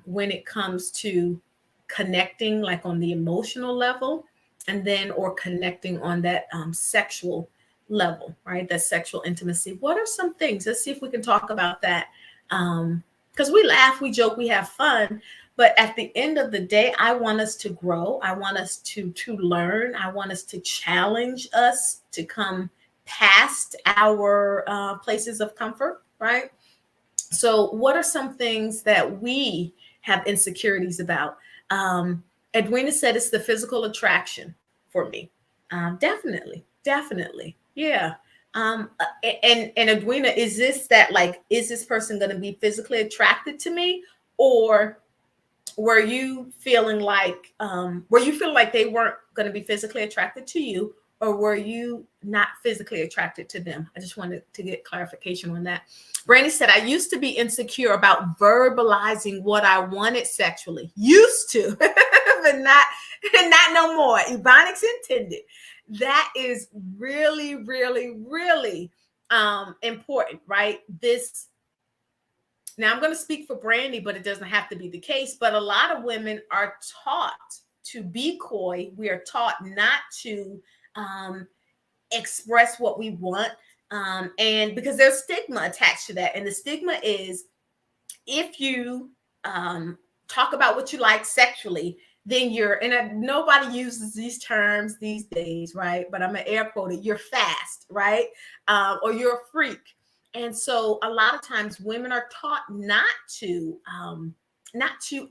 when it comes to connecting, like on the emotional level, and then or connecting on that sexual level, right? That sexual intimacy. What are some things? Let's see if we can talk about that. Because we laugh, we joke, we have fun, but at the end of the day, I want us to grow. I want us to learn. I want us to challenge us to come past our places of comfort, right? So, what are some things that we have insecurities about? Edwina said it's the physical attraction for me. Definitely, definitely, yeah. And Edwina, is this that like, is this person going to be physically attracted to me, or were you feeling like they weren't going to be physically attracted to you, or were you not physically attracted to them? I just wanted to get clarification on that. Brandy said, I used to be insecure about verbalizing what I wanted sexually. Used to, but not no more. Ebonics intended. That is really, really, really important, right? This Now, I'm going to speak for Brandy, but it doesn't have to be the case. But a lot of women are taught to be coy. We are taught not to express what we want. And because there's stigma attached to that. And the stigma is, if you talk about what you like sexually, then nobody uses these terms these days, right? But I'm going to air quote it, you're fast, right? Or you're a freak. And so a lot of times women are taught not to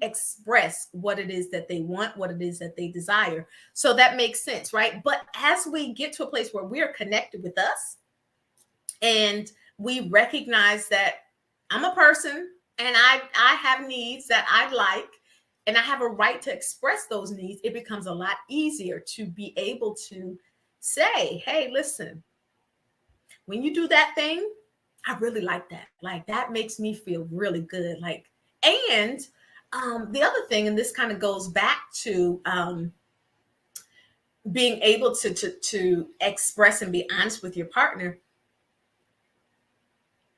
express what it is that they want, what it is that they desire. So that makes sense, right? But as we get to a place where we are connected with us and we recognize that I'm a person and I have needs that I like, and I have a right to express those needs, it becomes a lot easier to be able to say, hey, listen, when you do that thing, I really like that. Like, that makes me feel really good. Like, and the other thing, and this kind of goes back to being able to express and be honest with your partner.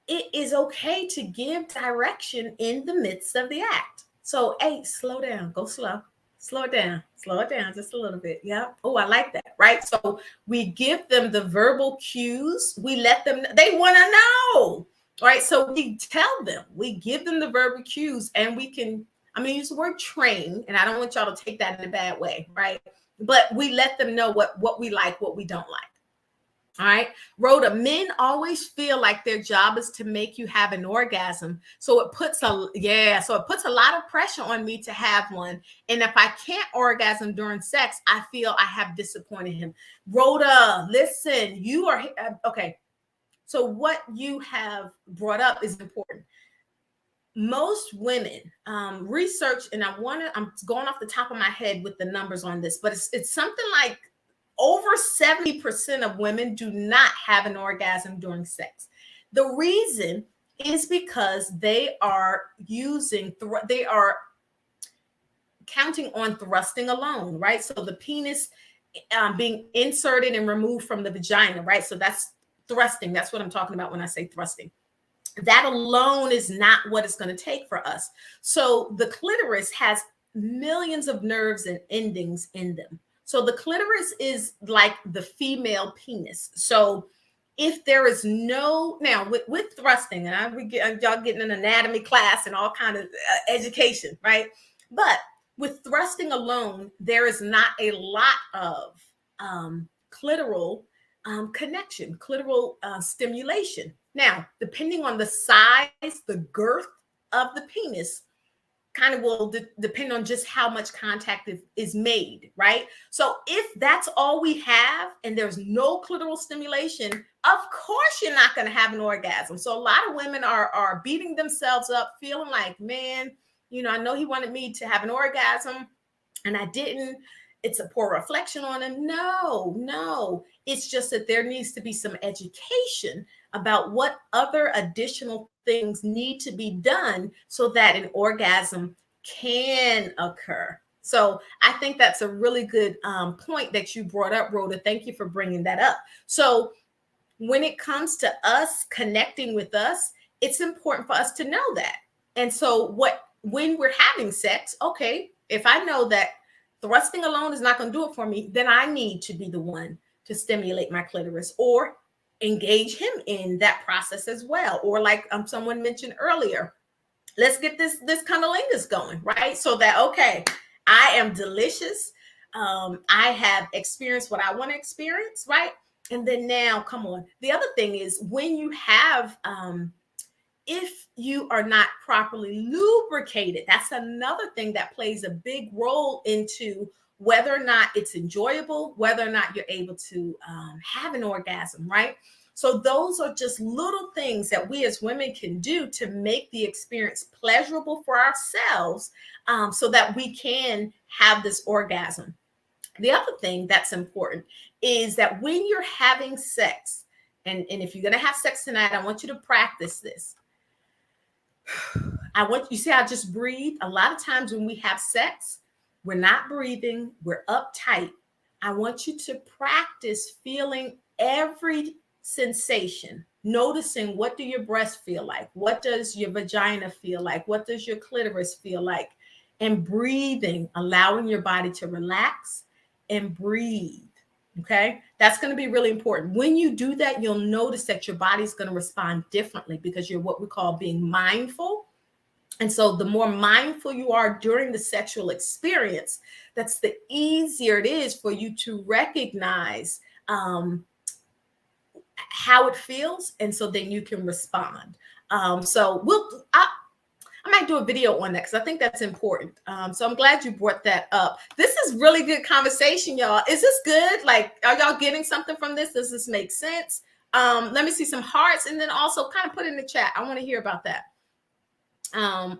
It is okay to give direction in the midst of the act. So, hey, slow down, go slow. Slow it down just a little bit. Yeah. Oh, I like that. Right. So we give them the verbal cues. We let them, they want to know. Right. So we tell them, we give them the verbal cues, and I'm going to use the word train, and I don't want y'all to take that in a bad way. Right. But we let them know what we like, what we don't like. All right. Rhoda, men always feel like their job is to make you have an orgasm. So it puts a lot of pressure on me to have one. And if I can't orgasm during sex, I feel I have disappointed him. Rhoda, listen, you are okay. So what you have brought up is important. Most women research, and I'm going off the top of my head with the numbers on this, but it's something like over 70% of women do not have an orgasm during sex. The reason is because they are counting on thrusting alone, right? So the penis being inserted and removed from the vagina, right? So that's thrusting. That's what I'm talking about when I say thrusting. That alone is not what it's going to take for us. So the clitoris has millions of nerves and endings in them. So the clitoris is like the female penis. So if there is now with thrusting, and y'all getting an anatomy class and all kind of education, right? But with thrusting alone, there is not a lot of clitoral connection, clitoral stimulation. Now, depending on the size, the girth of the penis, kind of will depend on just how much contact is made, right? So if that's all we have and there's no clitoral stimulation, of course you're not going to have an orgasm. So a lot of women are beating themselves up, feeling like, man, I know he wanted me to have an orgasm and I didn't. It's a poor reflection on him. No. It's just that there needs to be some education about what other additional things need to be done so that an orgasm can occur. So I think that's a really good point that you brought up, Rhoda. Thank you for bringing that up. So when it comes to us connecting with us, it's important for us to know that. And so when we're having sex, okay, if I know that thrusting alone is not going to do it for me, then I need to be the one to stimulate my clitoris or engage him in that process as well. Or like someone mentioned earlier, let's get this cunnilingus going, right? So that, okay, I am delicious. I have experienced what I want to experience, right? And then now, come on. The other thing is when you have, if you are not properly lubricated, that's another thing that plays a big role into whether or not it's enjoyable, whether or not you're able to have an orgasm, right? So those are just little things that we as women can do to make the experience pleasurable for ourselves, so that we can have this orgasm. The other thing that's important is that when you're having sex, and if you're going to have sex tonight, I want you to practice this. I want you see, I just breathe. A lot of times when we have sex, we're not breathing, we're uptight. I want you to practice feeling every sensation, noticing what do your breasts feel like? What does your vagina feel like? What does your clitoris feel like? And breathing, allowing your body to relax and breathe. Okay, that's going to be really important. When you do that, you'll notice that your body's going to respond differently because you're what we call being mindful. And so the more mindful you are during the sexual experience, that's the easier it is for you to recognize how it feels. And so then you can respond. So I might do a video on that because I think that's important. So I'm glad you brought that up. This is really good conversation, y'all. Is this good? Like, are y'all getting something from this? Does this make sense? Let me see some hearts, and then also kind of put in the chat. I want to hear about that.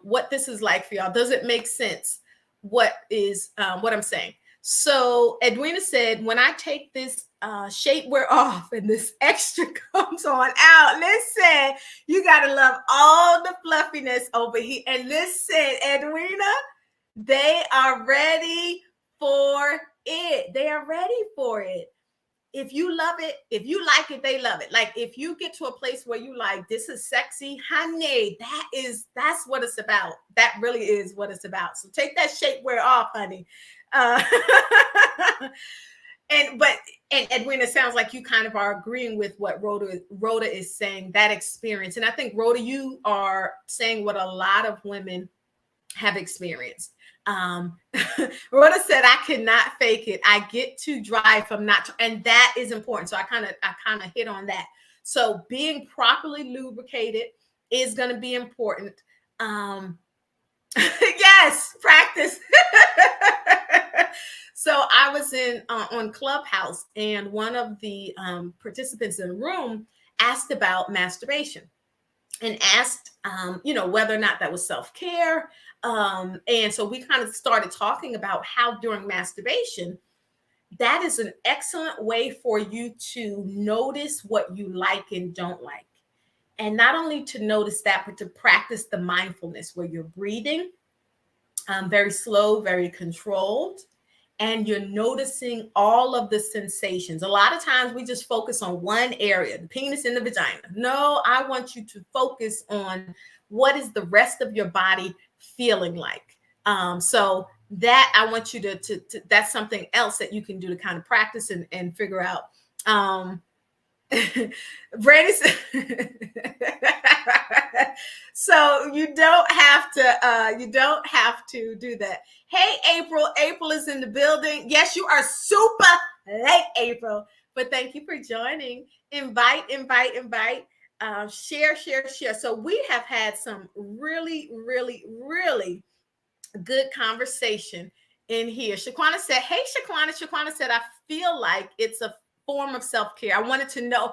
What this is like for y'all. Does it make sense? What I'm saying? So Edwina said, when I take this shapewear off and this extra comes on out, listen, you got to love all the fluffiness over here. And listen, Edwina, they are ready for it. They are ready for it. If you love it, if you like it, they love it. Like if you get to a place where you like, this is sexy, honey, that's what it's about. That really is what it's about. So take that shapewear off, honey. And Edwina, sounds like you kind of are agreeing with what Rhoda is saying, that experience. And I think, Rhoda, you are saying what a lot of women have experienced. Rhoda said, I cannot fake it. I get too dry from and that is important. So I kind of hit on that. So being properly lubricated is going to be important. Yes, practice. So I was on Clubhouse, and one of the participants in the room asked about masturbation and asked, whether or not that was self-care. And so we kind of started talking about how during masturbation, that is an excellent way for you to notice what you like and don't like. And not only to notice that, but to practice the mindfulness where you're breathing very slow, very controlled, and you're noticing all of the sensations. A lot of times we just focus on one area, the penis and the vagina. No, I want you to focus on what is the rest of your body feeling like. So that I want you to that's something else that you can do to kind of practice and figure out. Brandy said, so you don't have to do that. Hey, April is in the building. Yes, you are super late, April, but thank you for joining. Invite. Share. So we have had some really, really, really good conversation in here. Shaquana said, hey, Shaquana said, I feel like it's a form of self-care. I wanted to know.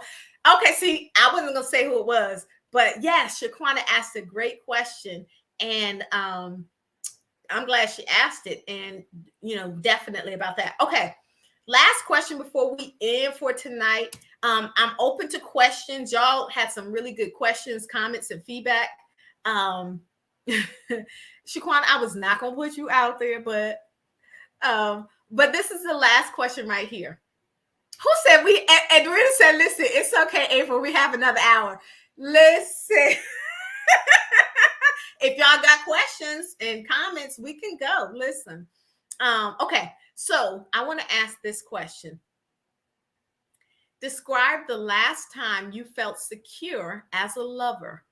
Okay, see, I wasn't going to say who it was, but yes, Shaquana asked a great question, and I'm glad she asked it, and definitely about that. Okay, last question before we end for tonight. I'm open to questions. Y'all had some really good questions, comments, and feedback. Shaquana, I was not going to put you out there, but But this is the last question right here. Who said we? Edwina said, "Listen, it's okay, April. We have another hour. Listen, if y'all got questions and comments, we can go. Listen, okay. So I want to ask this question. Describe the last time you felt secure as a lover.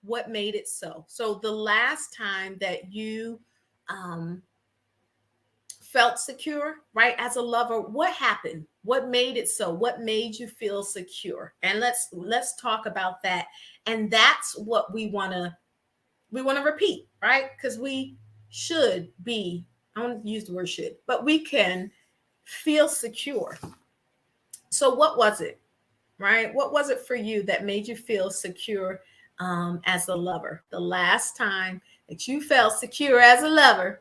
What made it so? So the last time that you felt secure, right, as a lover, what happened? What made it so? What made you feel secure? And let's talk about that. And that's what we want to repeat, right? Because we should be, I don't use the word should, but we can feel secure. So what was it, right? What was it for you that made you feel secure as a lover? The last time that you felt secure as a lover,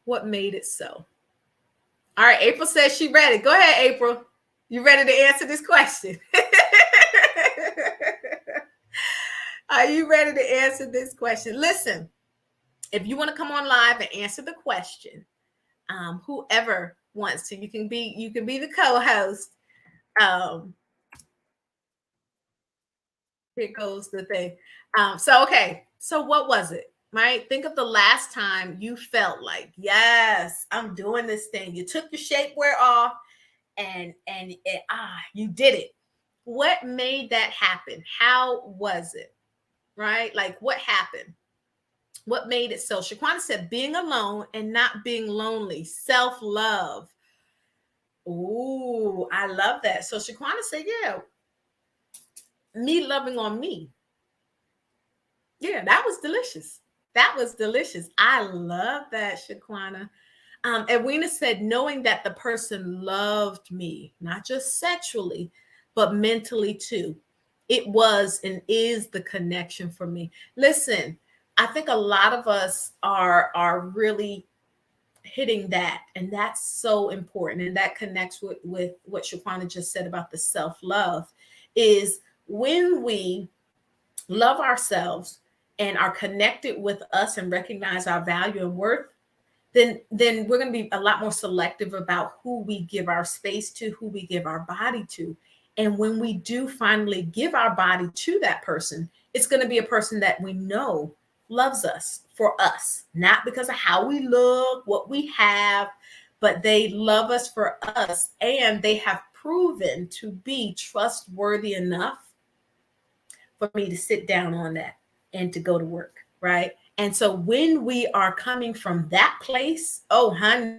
what made it so? All right, April says she ready. Go ahead, April. You ready to answer this question? Are you ready to answer this question? Listen, if you want to come on live and answer the question, whoever wants to, you can be the co-host. Here goes the thing. Okay. So what was it? Right? Think of the last time you felt like, yes, I'm doing this thing. You took your shapewear off and you did it. What made that happen? How was it? Right? Like what happened? What made it so? Shaquana said being alone and not being lonely, self-love. Ooh, I love that. So Shaquana said, yeah, me loving on me. Yeah, that was delicious. That was delicious. I love that, Shaquana. Edwina said, knowing that the person loved me, not just sexually, but mentally too. It was and is the connection for me. Listen, I think a lot of us are really hitting that, and that's so important. And that connects with what Shaquana just said about the self-love, is when we love ourselves and are connected with us and recognize our value and worth, then we're going to be a lot more selective about who we give our space to, who we give our body to. And when we do finally give our body to that person, it's going to be a person that we know loves us for us, not because of how we look, what we have, but they love us for us, and they have proven to be trustworthy enough for me to sit down on that and to go to work, right? And so when we are coming from that place, oh, honey,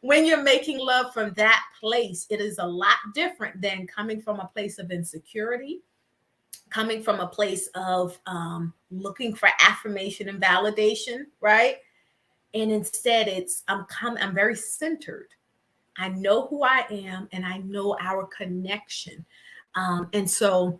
when you're making love from that place, it is a lot different than coming from a place of insecurity, coming from a place of looking for affirmation and validation, right? And instead, I'm very centered. I know who I am, and I know our connection. And so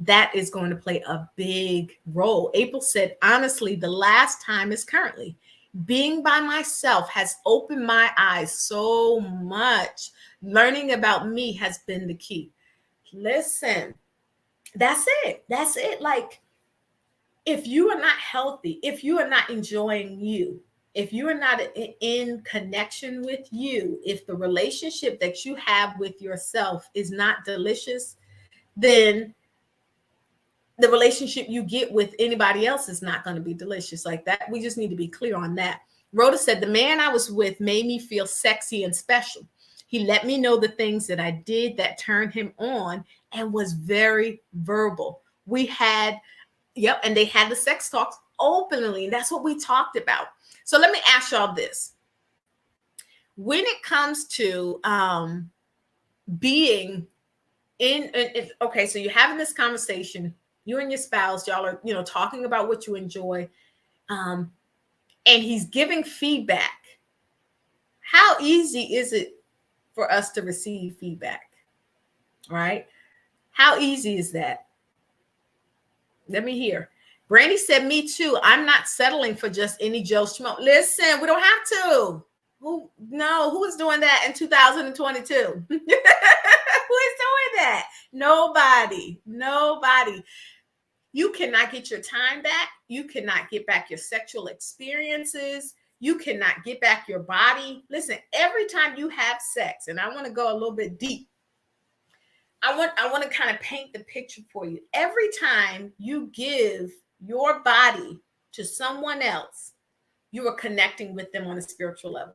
that is going to play a big role. April said, honestly, the last time is currently. Being by myself has opened my eyes so much. Learning about me has been the key. Listen, that's it. That's it. Like, if you are not healthy, if you are not enjoying you, if you are not in connection with you, if the relationship that you have with yourself is not delicious, then the relationship you get with anybody else is not going to be delicious like that. We just need to be clear on that. Rhoda said, the man I was with made me feel sexy and special. He let me know the things that I did that turned him on and was very verbal. We had, and they had the sex talks openly. And that's what we talked about. So let me ask y'all this. When it comes to being okay, so you're having this conversation, you and your spouse, y'all are, talking about what you enjoy, and he's giving feedback. How easy is it for us to receive feedback? Right? How easy is that? Let me hear. Brandy said, me too. I'm not settling for just any Joe Schmo. Listen, we don't have to. Who is doing that in 2022? Who is doing that? Nobody. You cannot get your time back. You cannot get back your sexual experiences. You cannot get back your body. Listen, every time you have sex, and I want to go a little bit deep. I want to kind of paint the picture for you. Every time you give your body to someone else, you are connecting with them on a spiritual level.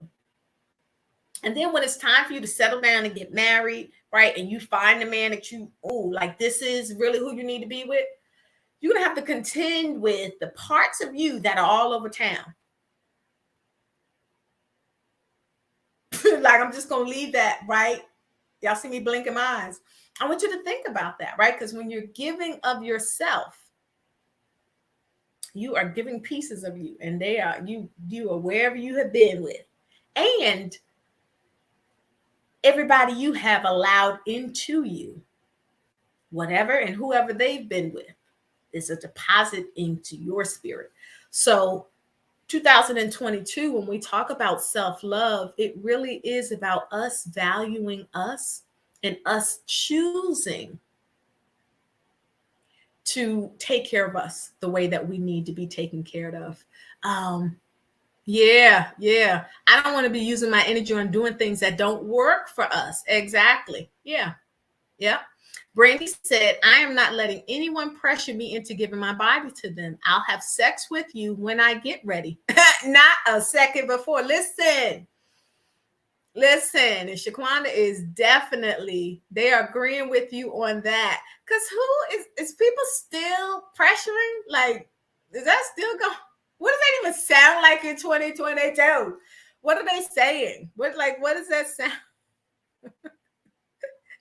And then when it's time for you to settle down and get married, right? And you find the man that you, oh, like this is really who you need to be with. You're going to have to contend with the parts of you that are all over town. Like, I'm just going to leave that, right? Y'all see me blinking my eyes. I want you to think about that, right? Because when you're giving of yourself, you are giving pieces of you, and they are you are wherever you have been with. And everybody you have allowed into you, whatever and whoever they've been with, is a deposit into your spirit. So 2022, when we talk about self-love, it really is about us valuing us and us choosing to take care of us the way that we need to be taken care of. Yeah. I don't want to be using my energy on doing things that don't work for us. Exactly. Yeah. Brandy said, I am not letting anyone pressure me into giving my body to them. I'll have sex with you when I get ready. Not a second before. Listen. And Shaquana is definitely, they are agreeing with you on that. Because who is people still pressuring? Like, is that still going? What does that even sound like in 2022? What are they saying? What does that sound?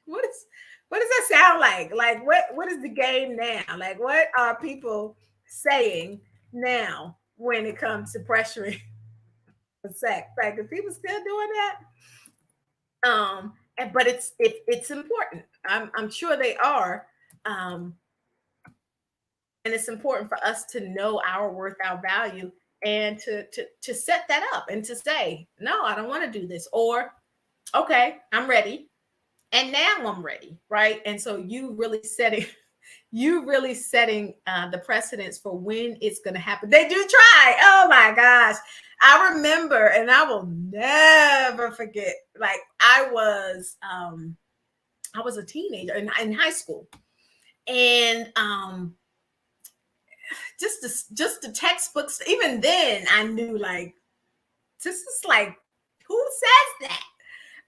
What does that sound like? Like, what is the game now? Like, what are people saying now when it comes to pressuring for sex? Like, are people still doing that? But it's important. I'm sure they are. And it's important for us to know our worth, our value, and to set that up and to say, no, I don't want to do this, or okay, I'm ready, and now I'm ready, right? And so you really setting the precedence for when it's going to happen. They do try. Oh my gosh. I remember, and I will never forget, like I was a teenager in high school, and just the textbooks, even then I knew, like, this is like, who says that?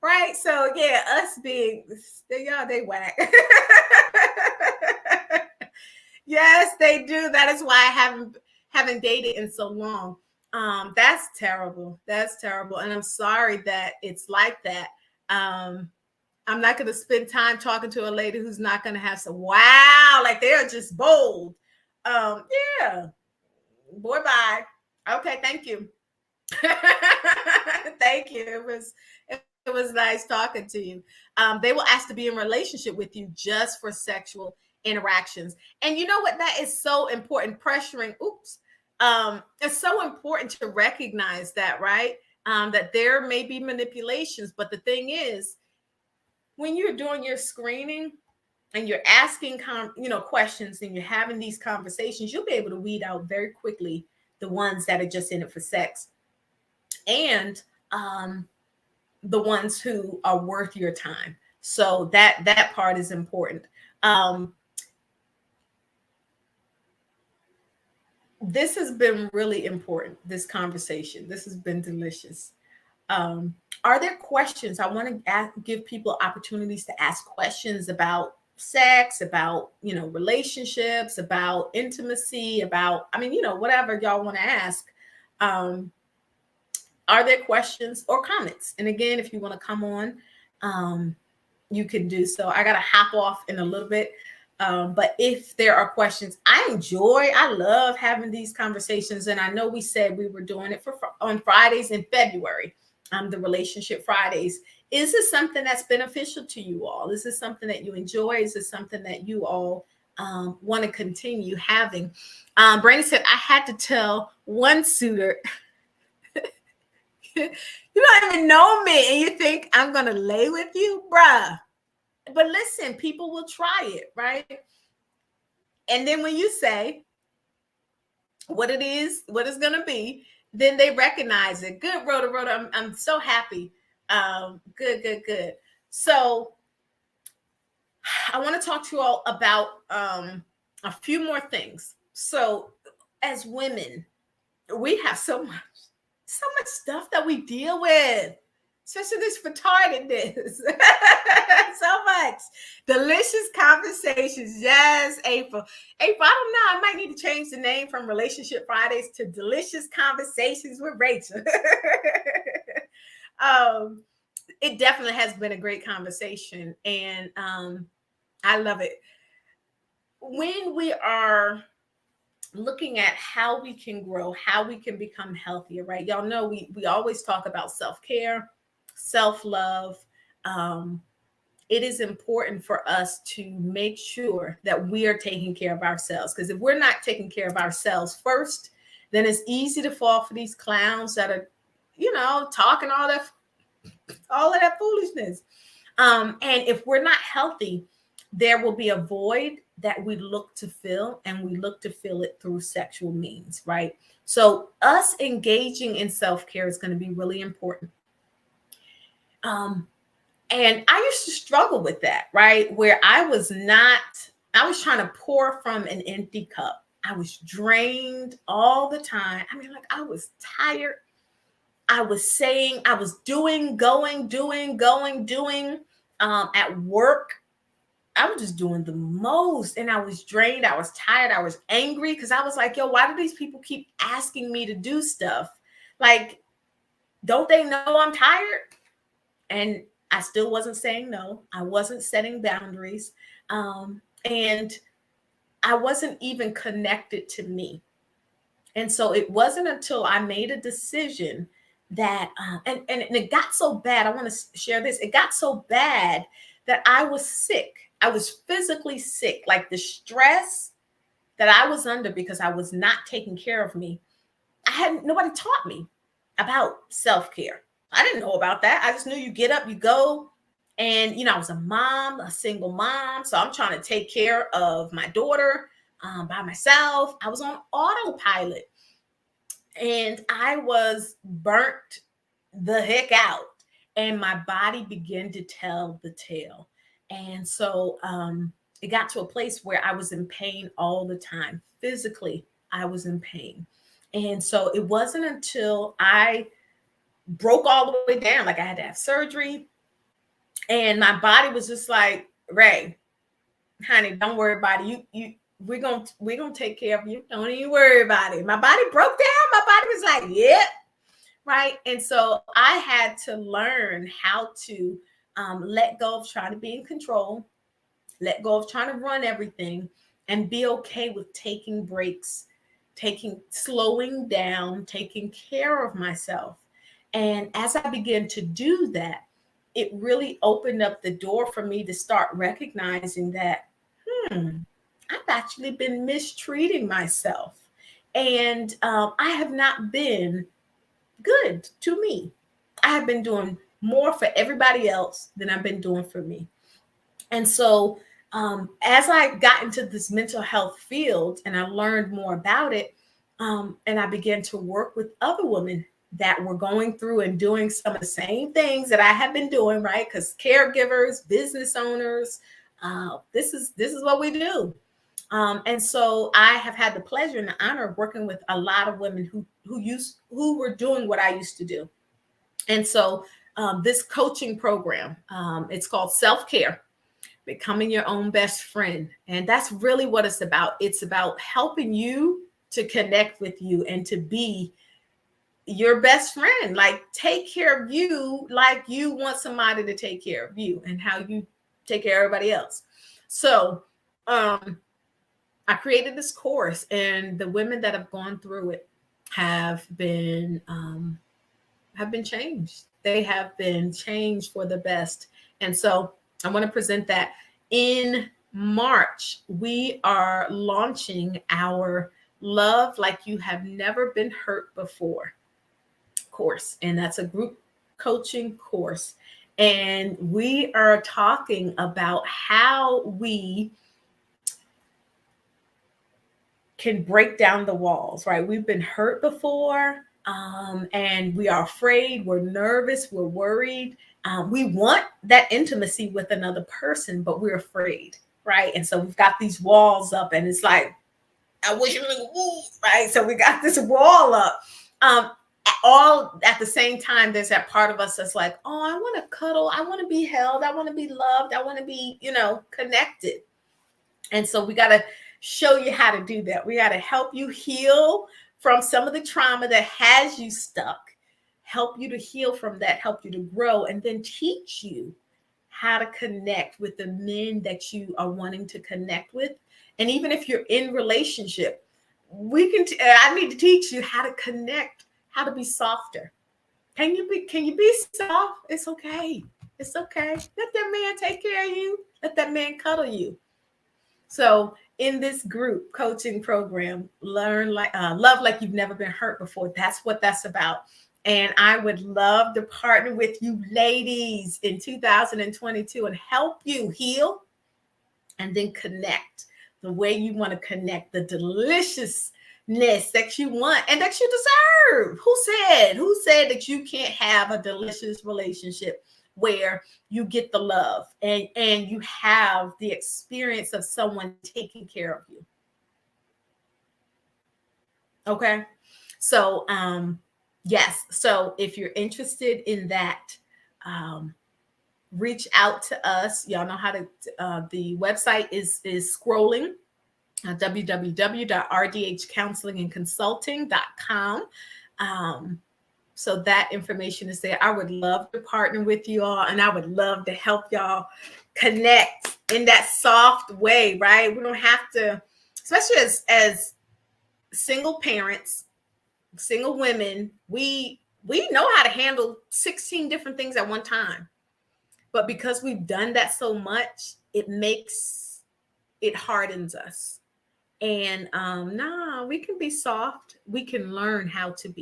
Right? So yeah, us being, they whack. Yes, they do. That is why I haven't dated in so long. That's terrible. That's terrible. And I'm sorry that it's like that. I'm not going to spend time talking to a lady who's not going to have some wow, like they are just bold. Yeah. Boy, bye. Okay, thank you. Thank you. It was nice talking to you. They will ask to be in relationship with you just for sexual interactions. And you know what? That is so important. Pressuring. Oops. It's so important to recognize that, right? That there may be manipulations, but the thing is, when you're doing your screening and you're asking questions and you're having these conversations, you'll be able to weed out very quickly the ones that are just in it for sex, and the ones who are worth your time. So that part is important. This has been really important, this conversation. This has been delicious. Are there questions? I want to give people opportunities to ask questions about sex, about, relationships, about intimacy, about, whatever y'all want to ask. Are there questions or comments? And again, if you want to come on, you can do so. I got to hop off in a little bit. But if there are questions, I love having these conversations. And I know we said we were doing it on Fridays in February, the Relationship Fridays. Is this something that's beneficial to you all? Is this something that you enjoy? Is this something that you all want to continue having? Brandon said, I had to tell one suitor, you don't even know me and you think I'm going to lay with you, bruh. But listen, people will try it, right? And then when you say what it is, what it's going to be, then they recognize it. Good, Rhoda. I'm so happy. Good. So I want to talk to you all about a few more things. So as women, we have so much stuff that we deal with, especially this retardedness. So much delicious conversations. Yes, April, I don't know, I might need to change the name from Relationship Fridays to Delicious Conversations with Rachel. It definitely has been a great conversation, and I love it. When we are looking at how we can grow, how we can become healthier, right? Y'all know we always talk about self-care, self-love. It is important for us to make sure that we are taking care of ourselves, because if we're not taking care of ourselves first, then it's easy to fall for these clowns that are, talking all of that foolishness. And if we're not healthy, there will be a void that we look to fill, and we look to fill it through sexual means, right? So us engaging in self-care is going to be really important. And I used to struggle with that, right? Where I was trying to pour from an empty cup. I was drained all the time. I mean, like, I was tired. I was doing, going, doing, at work. I was just doing the most, and I was drained. I was tired. I was angry because I was like, yo, why do these people keep asking me to do stuff? Like, don't they know I'm tired? And I still wasn't saying no. I wasn't setting boundaries. And I wasn't even connected to me. And so it wasn't until I made a decision that, and it got so bad. I want to share this. It got so bad that I was sick. I was physically sick, like the stress that I was under because I was not taking care of me. Nobody taught me about self-care. I didn't know about that. I just knew you get up, you go. And, I was a mom, a single mom. So I'm trying to take care of my daughter by myself. I was on autopilot, and I was burnt the heck out. And my body began to tell the tale. And so it got to a place where I was in pain all the time. Physically, I was in pain. And so it wasn't until I broke all the way down, like I had to have surgery, and my body was just like, Ray, honey, don't worry about it. We're gonna take care of you. Don't even worry about it. My body broke down. My body was like, yep. Right. And so I had to learn how to let go of trying to be in control, let go of trying to run everything, and be okay with taking breaks, slowing down, taking care of myself. And as I began to do that, it really opened up the door for me to start recognizing that, I've actually been mistreating myself. And I have not been good to me. I have been doing more for everybody else than I've been doing for me. And so as I got into this mental health field and I learned more about it, and I began to work with other women that were going through and doing some of the same things that I have been doing, right? Because caregivers, business owners, this is what we do. And so I have had the pleasure and the honor of working with a lot of women who were doing what I used to do. And so this coaching program, it's called Self-Care, Becoming Your Own Best Friend. And that's really what it's about. It's about helping you to connect with you and to be your best friend. Like, take care of you like you want somebody to take care of you, and how you take care of everybody else. So I created this course, and the women that have gone through it have been changed. They have been changed for the best. And so I want to present that. In March, we are launching our Love Like You Have Never Been Hurt Before course. And that's a group coaching course. And we are talking about how we can break down the walls, right? We've been hurt before, and we are afraid, we're nervous, we're worried. We want that intimacy with another person, but we're afraid, right? And so we've got these walls up, and it's like, I wish you would move, right? So we got this wall up. Um, all at the same time, there's that part of us that's like, oh, I want to cuddle, I want to be held, I want to be loved, I want to be, connected. And so we got to show you how to do that. We got to help you heal from some of the trauma that has you stuck, help you to heal from that, help you to grow, and then teach you how to connect with the men that you are wanting to connect with. And even if you're in relationship, I need to teach you how to connect, how to be softer. Can you be soft? It's okay. It's okay. Let that man take care of you. Let that man cuddle you. So in this group coaching program, learn like love like you've never been hurt before. That's what that's about. And I would love to partner with you ladies in 2022 and help you heal and then connect the way you want to connect, the deliciousness that you want and that you deserve. Who said that you can't have a delicious relationship where you get the love and you have the experience of someone taking care of you? Okay. So yes, so if you're interested in that, reach out to us. Y'all know how to the website is scrolling, www.rdhcounselingandconsulting.com. So that information is there. I would love to partner with you all, and I would love to help y'all connect in that soft way, right? We don't have to, especially as single parents, single women, we know how to handle 16 different things at one time. But because we've done that so much, it hardens us. And we can be soft. We can learn how to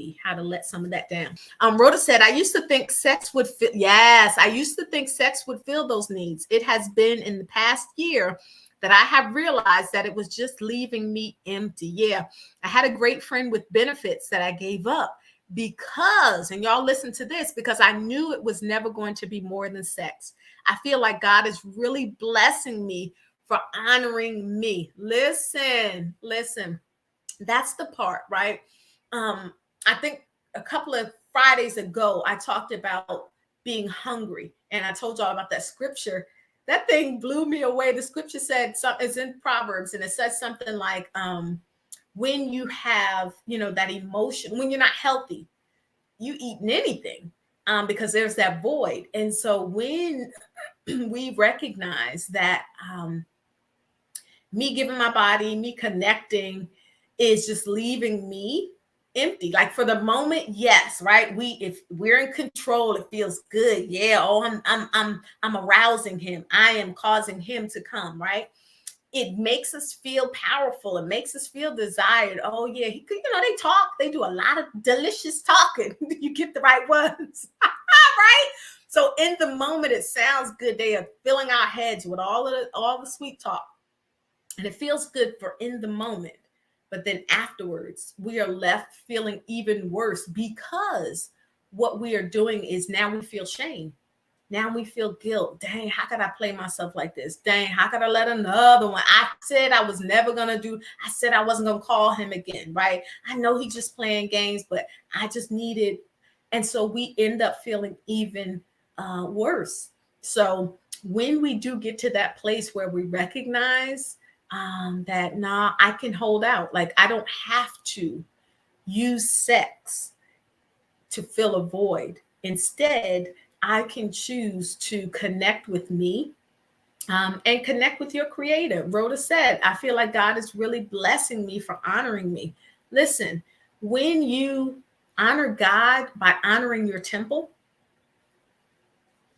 let some of that down. Rhoda said, I used to think sex would fill. Yes, I used to think sex would fill those needs. It has been in the past year that I have realized that it was just leaving me empty. Yeah, I had a great friend with benefits that I gave up because, and y'all listen to this, because I knew it was never going to be more than sex. I feel like God is really blessing me for honoring me. Listen, that's the part, right? I think a couple of Fridays ago, I talked about being hungry, and I told y'all about that scripture. That thing blew me away. The scripture said, it's in Proverbs, and it says something like, when you have, that emotion, when you're not healthy, you eating anything, because there's that void. And so when we recognize that, me giving my body, me connecting is just leaving me empty. Like for the moment, yes, right? If we're in control, it feels good. Yeah, oh, I'm arousing him. I am causing him to come, right? It makes us feel powerful. It makes us feel desired. Oh yeah, they talk. They do a lot of delicious talking. You get the right ones, right? So in the moment, it sounds good. They are filling our heads with all the sweet talk. And it feels good for in the moment. But then afterwards, we are left feeling even worse because what we are doing is now we feel shame. Now we feel guilt. Dang, how could I play myself like this? Dang, how could I let another one? I said I was never going to do. I said I wasn't going to call him again, right? I know he's just playing games, but I just needed. And so we end up feeling even worse. So when we do get to that place where we recognize that I can hold out. Like I don't have to use sex to fill a void. Instead, I can choose to connect with me and connect with your creator. Rhoda said, I feel like God is really blessing me for honoring me. Listen, when you honor God by honoring your temple,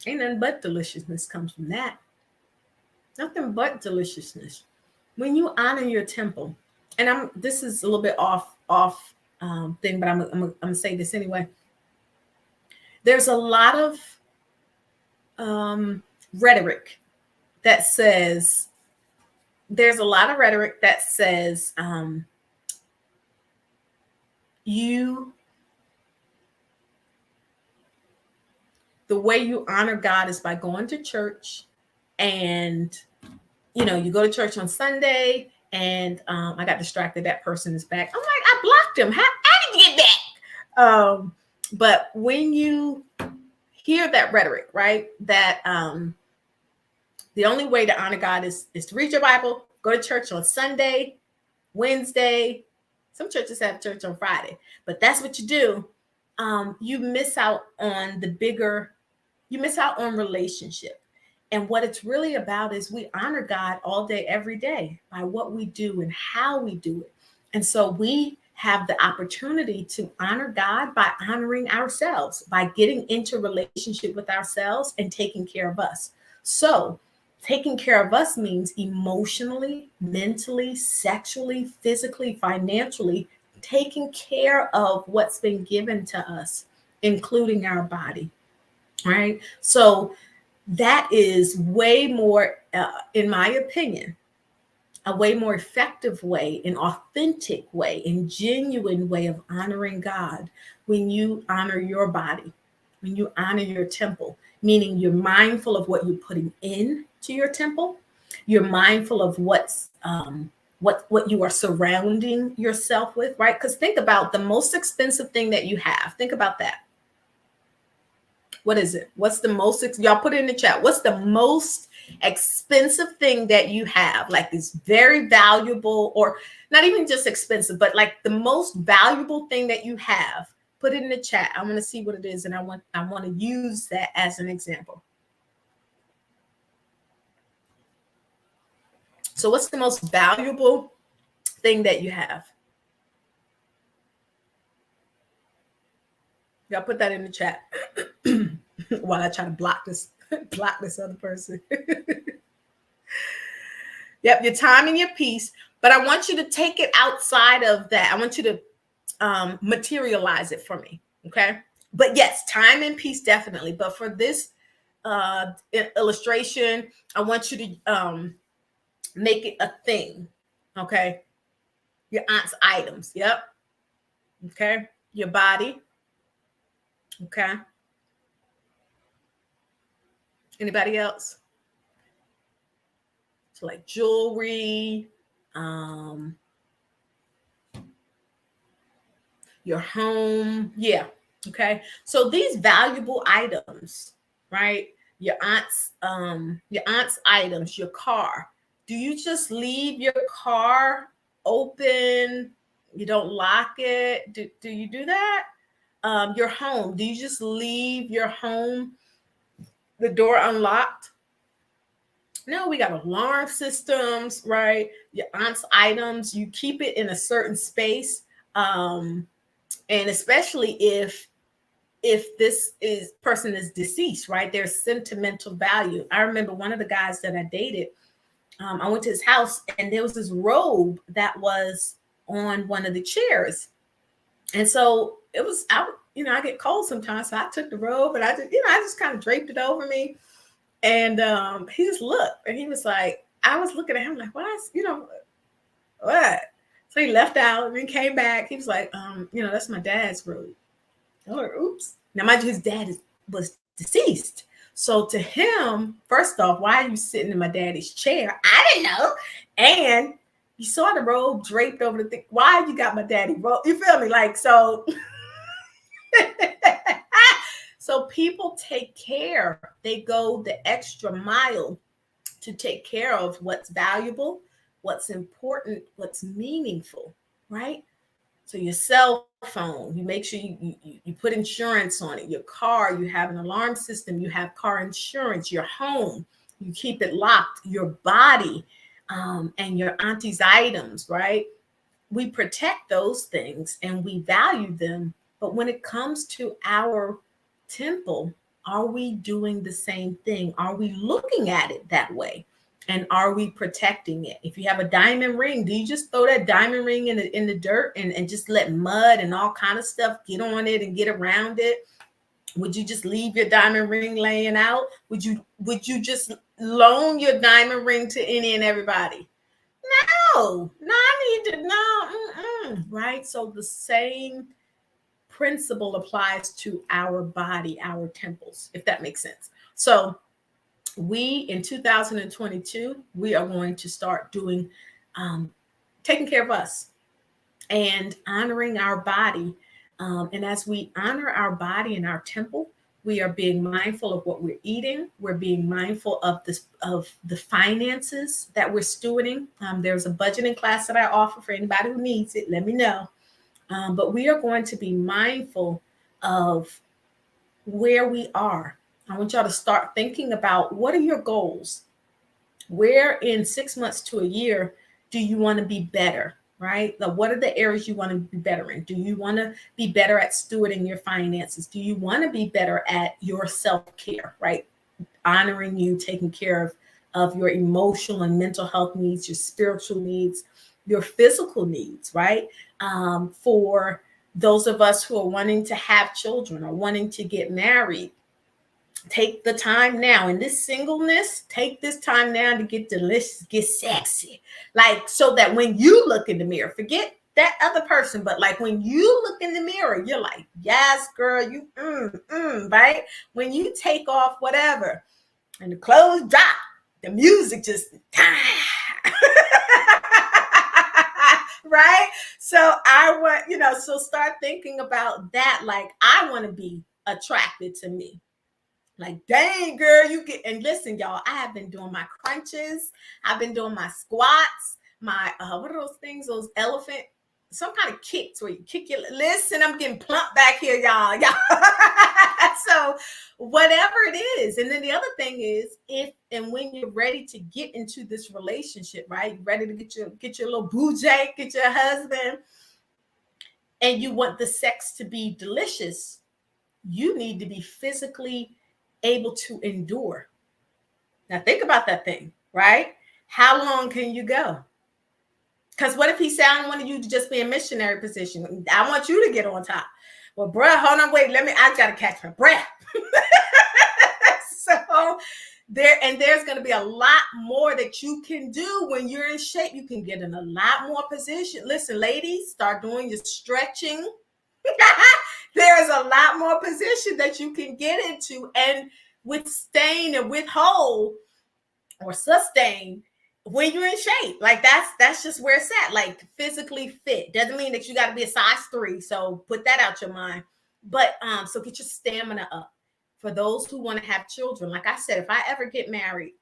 ain't nothing but deliciousness comes from that. Nothing but deliciousness. When you honor your temple, and this is a little bit off thing, but I'm gonna say this anyway. There's a lot of rhetoric that says the way you honor God is by going to church, and you go to church on Sunday, and I got distracted. That person is back. I'm like, I blocked him. How did you get back? But when you hear that rhetoric, right, that the only way to honor God is to read your Bible, go to church on Sunday, Wednesday. Some churches have church on Friday, but that's what you do. You miss out on you miss out on relationship. And what it's really about is we honor God all day, every day by what we do and how we do it. And so we have the opportunity to honor God by honoring ourselves, by getting into relationship with ourselves and taking care of us. So taking care of us means emotionally, mentally, sexually, physically, financially, taking care of what's been given to us, including our body. Right? So that is way more, in my opinion, a way more effective way, an authentic way, and genuine way of honoring God when you honor your body, when you honor your temple, meaning you're mindful of what you're putting in to your temple. You're mindful of what you are surrounding yourself with, right? Because think about the most expensive thing that you have. Think about that. What is it? What's the most, y'all put it in the chat. What's the most expensive thing that you have? Like it's very valuable, or not even just expensive, but like the most valuable thing that you have. Put it in the chat. I want to see what it is. And I want to use that as an example. So what's the most valuable thing that you have? Y'all put that in the chat while I try to block this other person. Yep, your time and your peace. But I want you to take it outside of that. I want you to materialize it for me. Okay. But yes, time and peace, definitely. But for this illustration, I want you to make it a thing. Okay. Your aunt's items. Yep. Okay. Your body. Okay. Anybody else? So like jewelry, your home. Yeah. Okay. So these valuable items, right? Your aunt's items, your car. Do you just leave your car open? You don't lock it? Do you do that? Your home. Do you just leave your home, the door unlocked? No, we got alarm systems, right? Your aunt's items, you keep it in a certain space. And especially if this person is deceased, right? There's sentimental value. I remember one of the guys that I dated, I went to his house and there was this robe that was on one of the chairs. And so it was out, I get cold sometimes. So I took the robe and I just kind of draped it over me. And he just looked and he was like, I was looking at him like, what? What? So he left out and then came back. He was like, that's my dad's robe. I'm like, oops. Now, mind you, his dad was deceased. So to him, first off, why are you sitting in my daddy's chair? I didn't know. And you saw the robe draped over the thing. Why you got my daddy robe? You feel me? Like, so. So people take care. They go the extra mile to take care of what's valuable, what's important, what's meaningful, right? So your cell phone, you make sure you put insurance on it. Your car, you have an alarm system, you have car insurance. Your home, you keep it locked. Your body, and your auntie's items, right? We protect those things and we value them. But when it comes to our temple, are we doing the same thing? Are we looking at it that way? And are we protecting it? If you have a diamond ring, do you just throw that diamond ring in the dirt and just let mud and all kind of stuff get on it and get around it? Would you just leave your diamond ring laying out? Would you just loan your diamond ring to any and everybody? No, I need to know. Right? So the same principle applies to our body, our temples, if that makes sense. So we, in 2022, we are going to start doing taking care of us and honoring our body. And as we honor our body and our temple, we are being mindful of what we're eating. We're being mindful of this, of the finances that we're stewarding. There's a budgeting class that I offer for anybody who needs it. Let me know. But we are going to be mindful of where we are. I want y'all to start thinking about, what are your goals? Where in 6 months to a year do you want to be better, right? What are the areas you want to be better in? Do you want to be better at stewarding your finances? Do you want to be better at your self-care, right? Honoring you, taking care of your emotional and mental health needs, your spiritual needs, your physical needs, right? For those of us who are wanting to have children or wanting to get married, take the time now in this singleness. Take this time now to get delicious, get sexy. Like, so that when you look in the mirror, forget that other person, but like when you look in the mirror, you're like, yes, girl, you, right? When you take off whatever and the clothes drop, the music just, right? So I want, so start thinking about that. Like, I want to be attracted to me. Like, dang, girl, you get, and listen, y'all, I have been doing my crunches. I've been doing my squats, my, what are those things? Those elephant, some kind of kicks where you kick your, listen, I'm getting plump back here, y'all. So whatever it is. And then the other thing is, if, and when you're ready to get into this relationship, right? You're ready to get your little boo Jake, get your husband, and you want the sex to be delicious, you need to be physically able to endure. Now think about that thing, right? How long can you go? Because what if he said, I want you to just be in missionary position? I want you to get on top. Well, bruh, hold on, wait, I gotta catch my breath. So there's going to be a lot more that you can do when you're in shape. You can get in a lot more position. Listen, ladies, start doing your stretching. There's a lot more position that you can get into and withstand and withhold or sustain when you're in shape. Like that's just where it's at. Like, physically fit doesn't mean that you got to be a size 3. So put that out your mind. But so get your stamina up. For those who want to have children, like I said, if I ever get married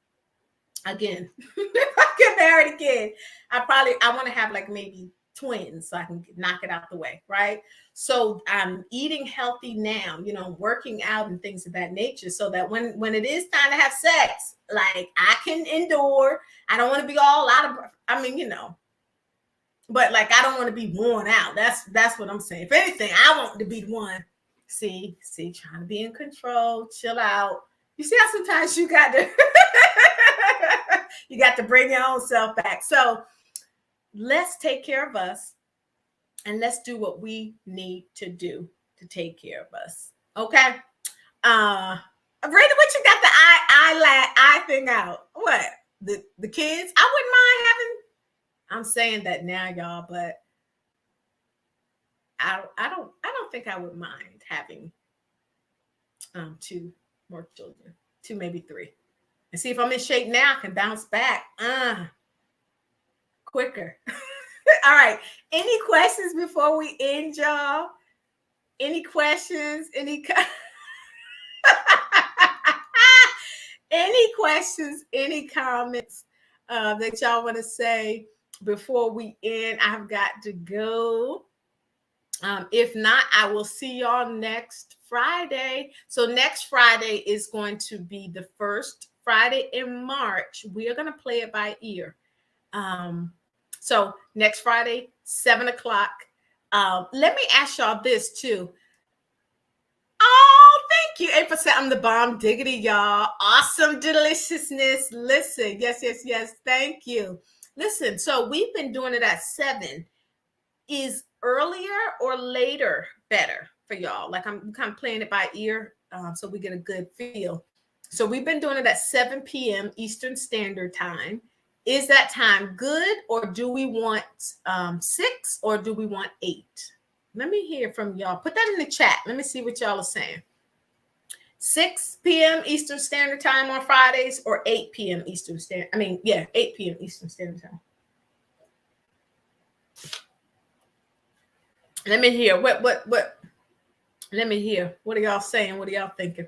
again, if I get married again, I want to have like maybe twins so I can knock it out the way, right? So I'm eating healthy now, working out and things of that nature, so that when it is time to have sex, like, I can endure. I don't want to be all out of, but like, I don't want to be worn out. That's what I'm saying. If anything, I want to be the one. See, trying to be in control, chill out. You see how sometimes you got to you got to bring your own self back. So let's take care of us, and let's do what we need to do to take care of us. Okay. Brenda, what you got the eye thing out? What? The kids? I wouldn't mind having, I'm saying that now, y'all, but I don't think I would mind having 2 more children, 2, maybe 3. And see, if I'm in shape now, I can bounce back quicker. All right. Any questions before we end, y'all? Any questions? Any questions? Any comments that y'all want to say before we end? I've got to go. If not, I will see y'all next Friday. So next Friday is going to be the first Friday in March. We are going to play it by ear. So next Friday, 7:00. Let me ask y'all this too. Oh, thank you. 8%. I'm the bomb diggity, y'all. Awesome deliciousness. Listen, yes. Thank you. Listen, so we've been doing it at 7. Is earlier or later better for y'all? Like, I'm kind of playing it by ear, so we get a good feel. So we've been doing it at 7 p.m. Eastern Standard Time. Is that time good, or do we want 6, or do we want 8? Let me hear from y'all. Put that in the chat. Let me see what y'all are saying. 6 p.m. Eastern Standard Time on Fridays or 8 p.m. Eastern Standard. 8 p.m. Eastern Standard Time. Let me hear. What? Let me hear. What are y'all saying? What are y'all thinking?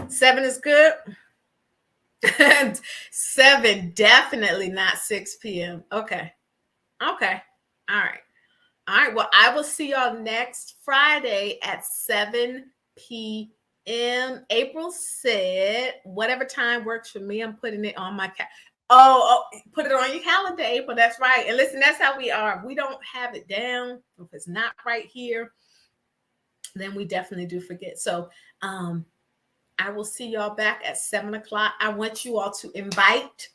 Seven is good. 7, definitely not 6 p.m. Okay. All right. Well, I will see y'all next Friday at 7 p.m. April said, whatever time works for me, I'm putting it on my put it on your calendar, April. That's right. And listen, that's how we are. We don't have it down. If it's not right here, then we definitely do forget. So I will see y'all back at 7 o'clock. I want you all to invite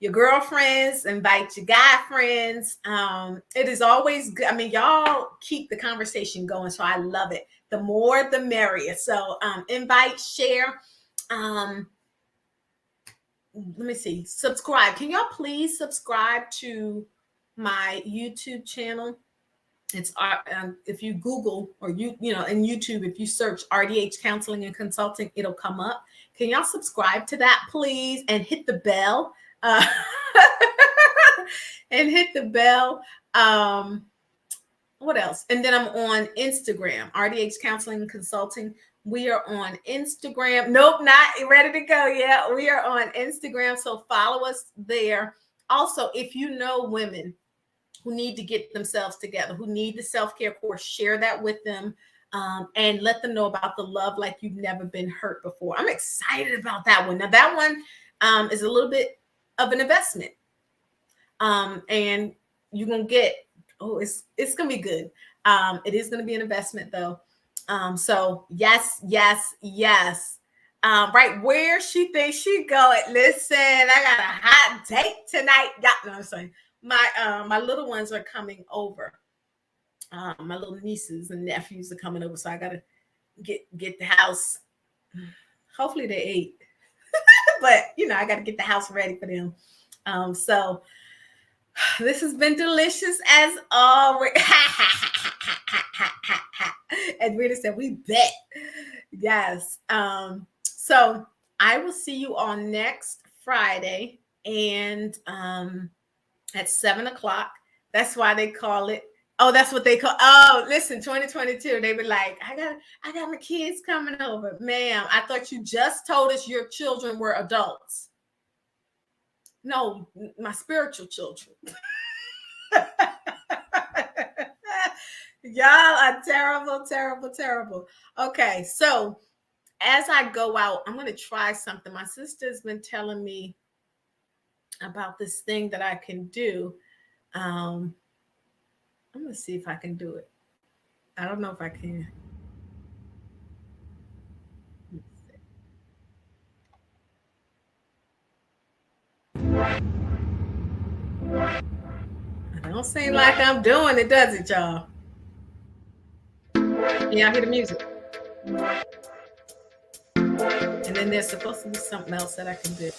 your girlfriends, invite your guy friends. It is always good. I mean, y'all keep the conversation going, so I love it. The more, the merrier. So invite, share. Let me see. Subscribe. Can y'all please subscribe to my YouTube channel? It's if you Google or in YouTube, if you search RDH Counseling and Consulting, it'll come up. Can y'all subscribe to that, please, and hit the bell? And hit the bell. What else? And then I'm on Instagram, RDH Counseling and Consulting. We are on Instagram. Nope, not ready to go yet. We are on Instagram, so follow us there. Also, if you know women who need to get themselves together, who need the self-care course, share that with them and let them know about the Love Like You've Never Been Hurt Before. I'm excited about that one. Now, that one is a little bit of an investment. And you're going to get, it's going to be good. It is going to be an investment, though. So, yes. Right where she thinks she going. Listen, I got a hot date tonight. Y'all know what I'm saying. My little ones are coming over. My little nieces and nephews are coming over, so I gotta get the house. Hopefully they ate, but I gotta get the house ready for them. So this has been delicious as always. And Rita said, "We bet." Yes. So I will see you on next Friday, and at 7 o'clock. That's why they call it. Oh, that's what they call. Oh, listen, 2022. They be like, I got my kids coming over. Ma'am, I thought you just told us your children were adults. No, my spiritual children. Y'all are terrible, terrible, terrible. Okay, so as I go out, I'm going to try something. My sister's been telling me about this thing that I can do. I'm gonna see if I can do it. I don't know if I can. It don't seem like I'm doing it, does it, y'all? Yeah, I hear the music. And then there's supposed to be something else that I can do.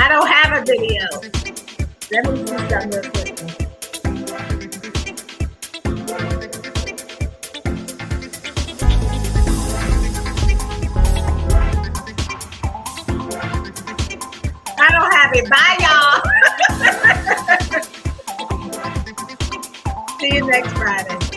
I don't have a video. Let me do something real quick. I don't have it. Bye, y'all. See you next Friday.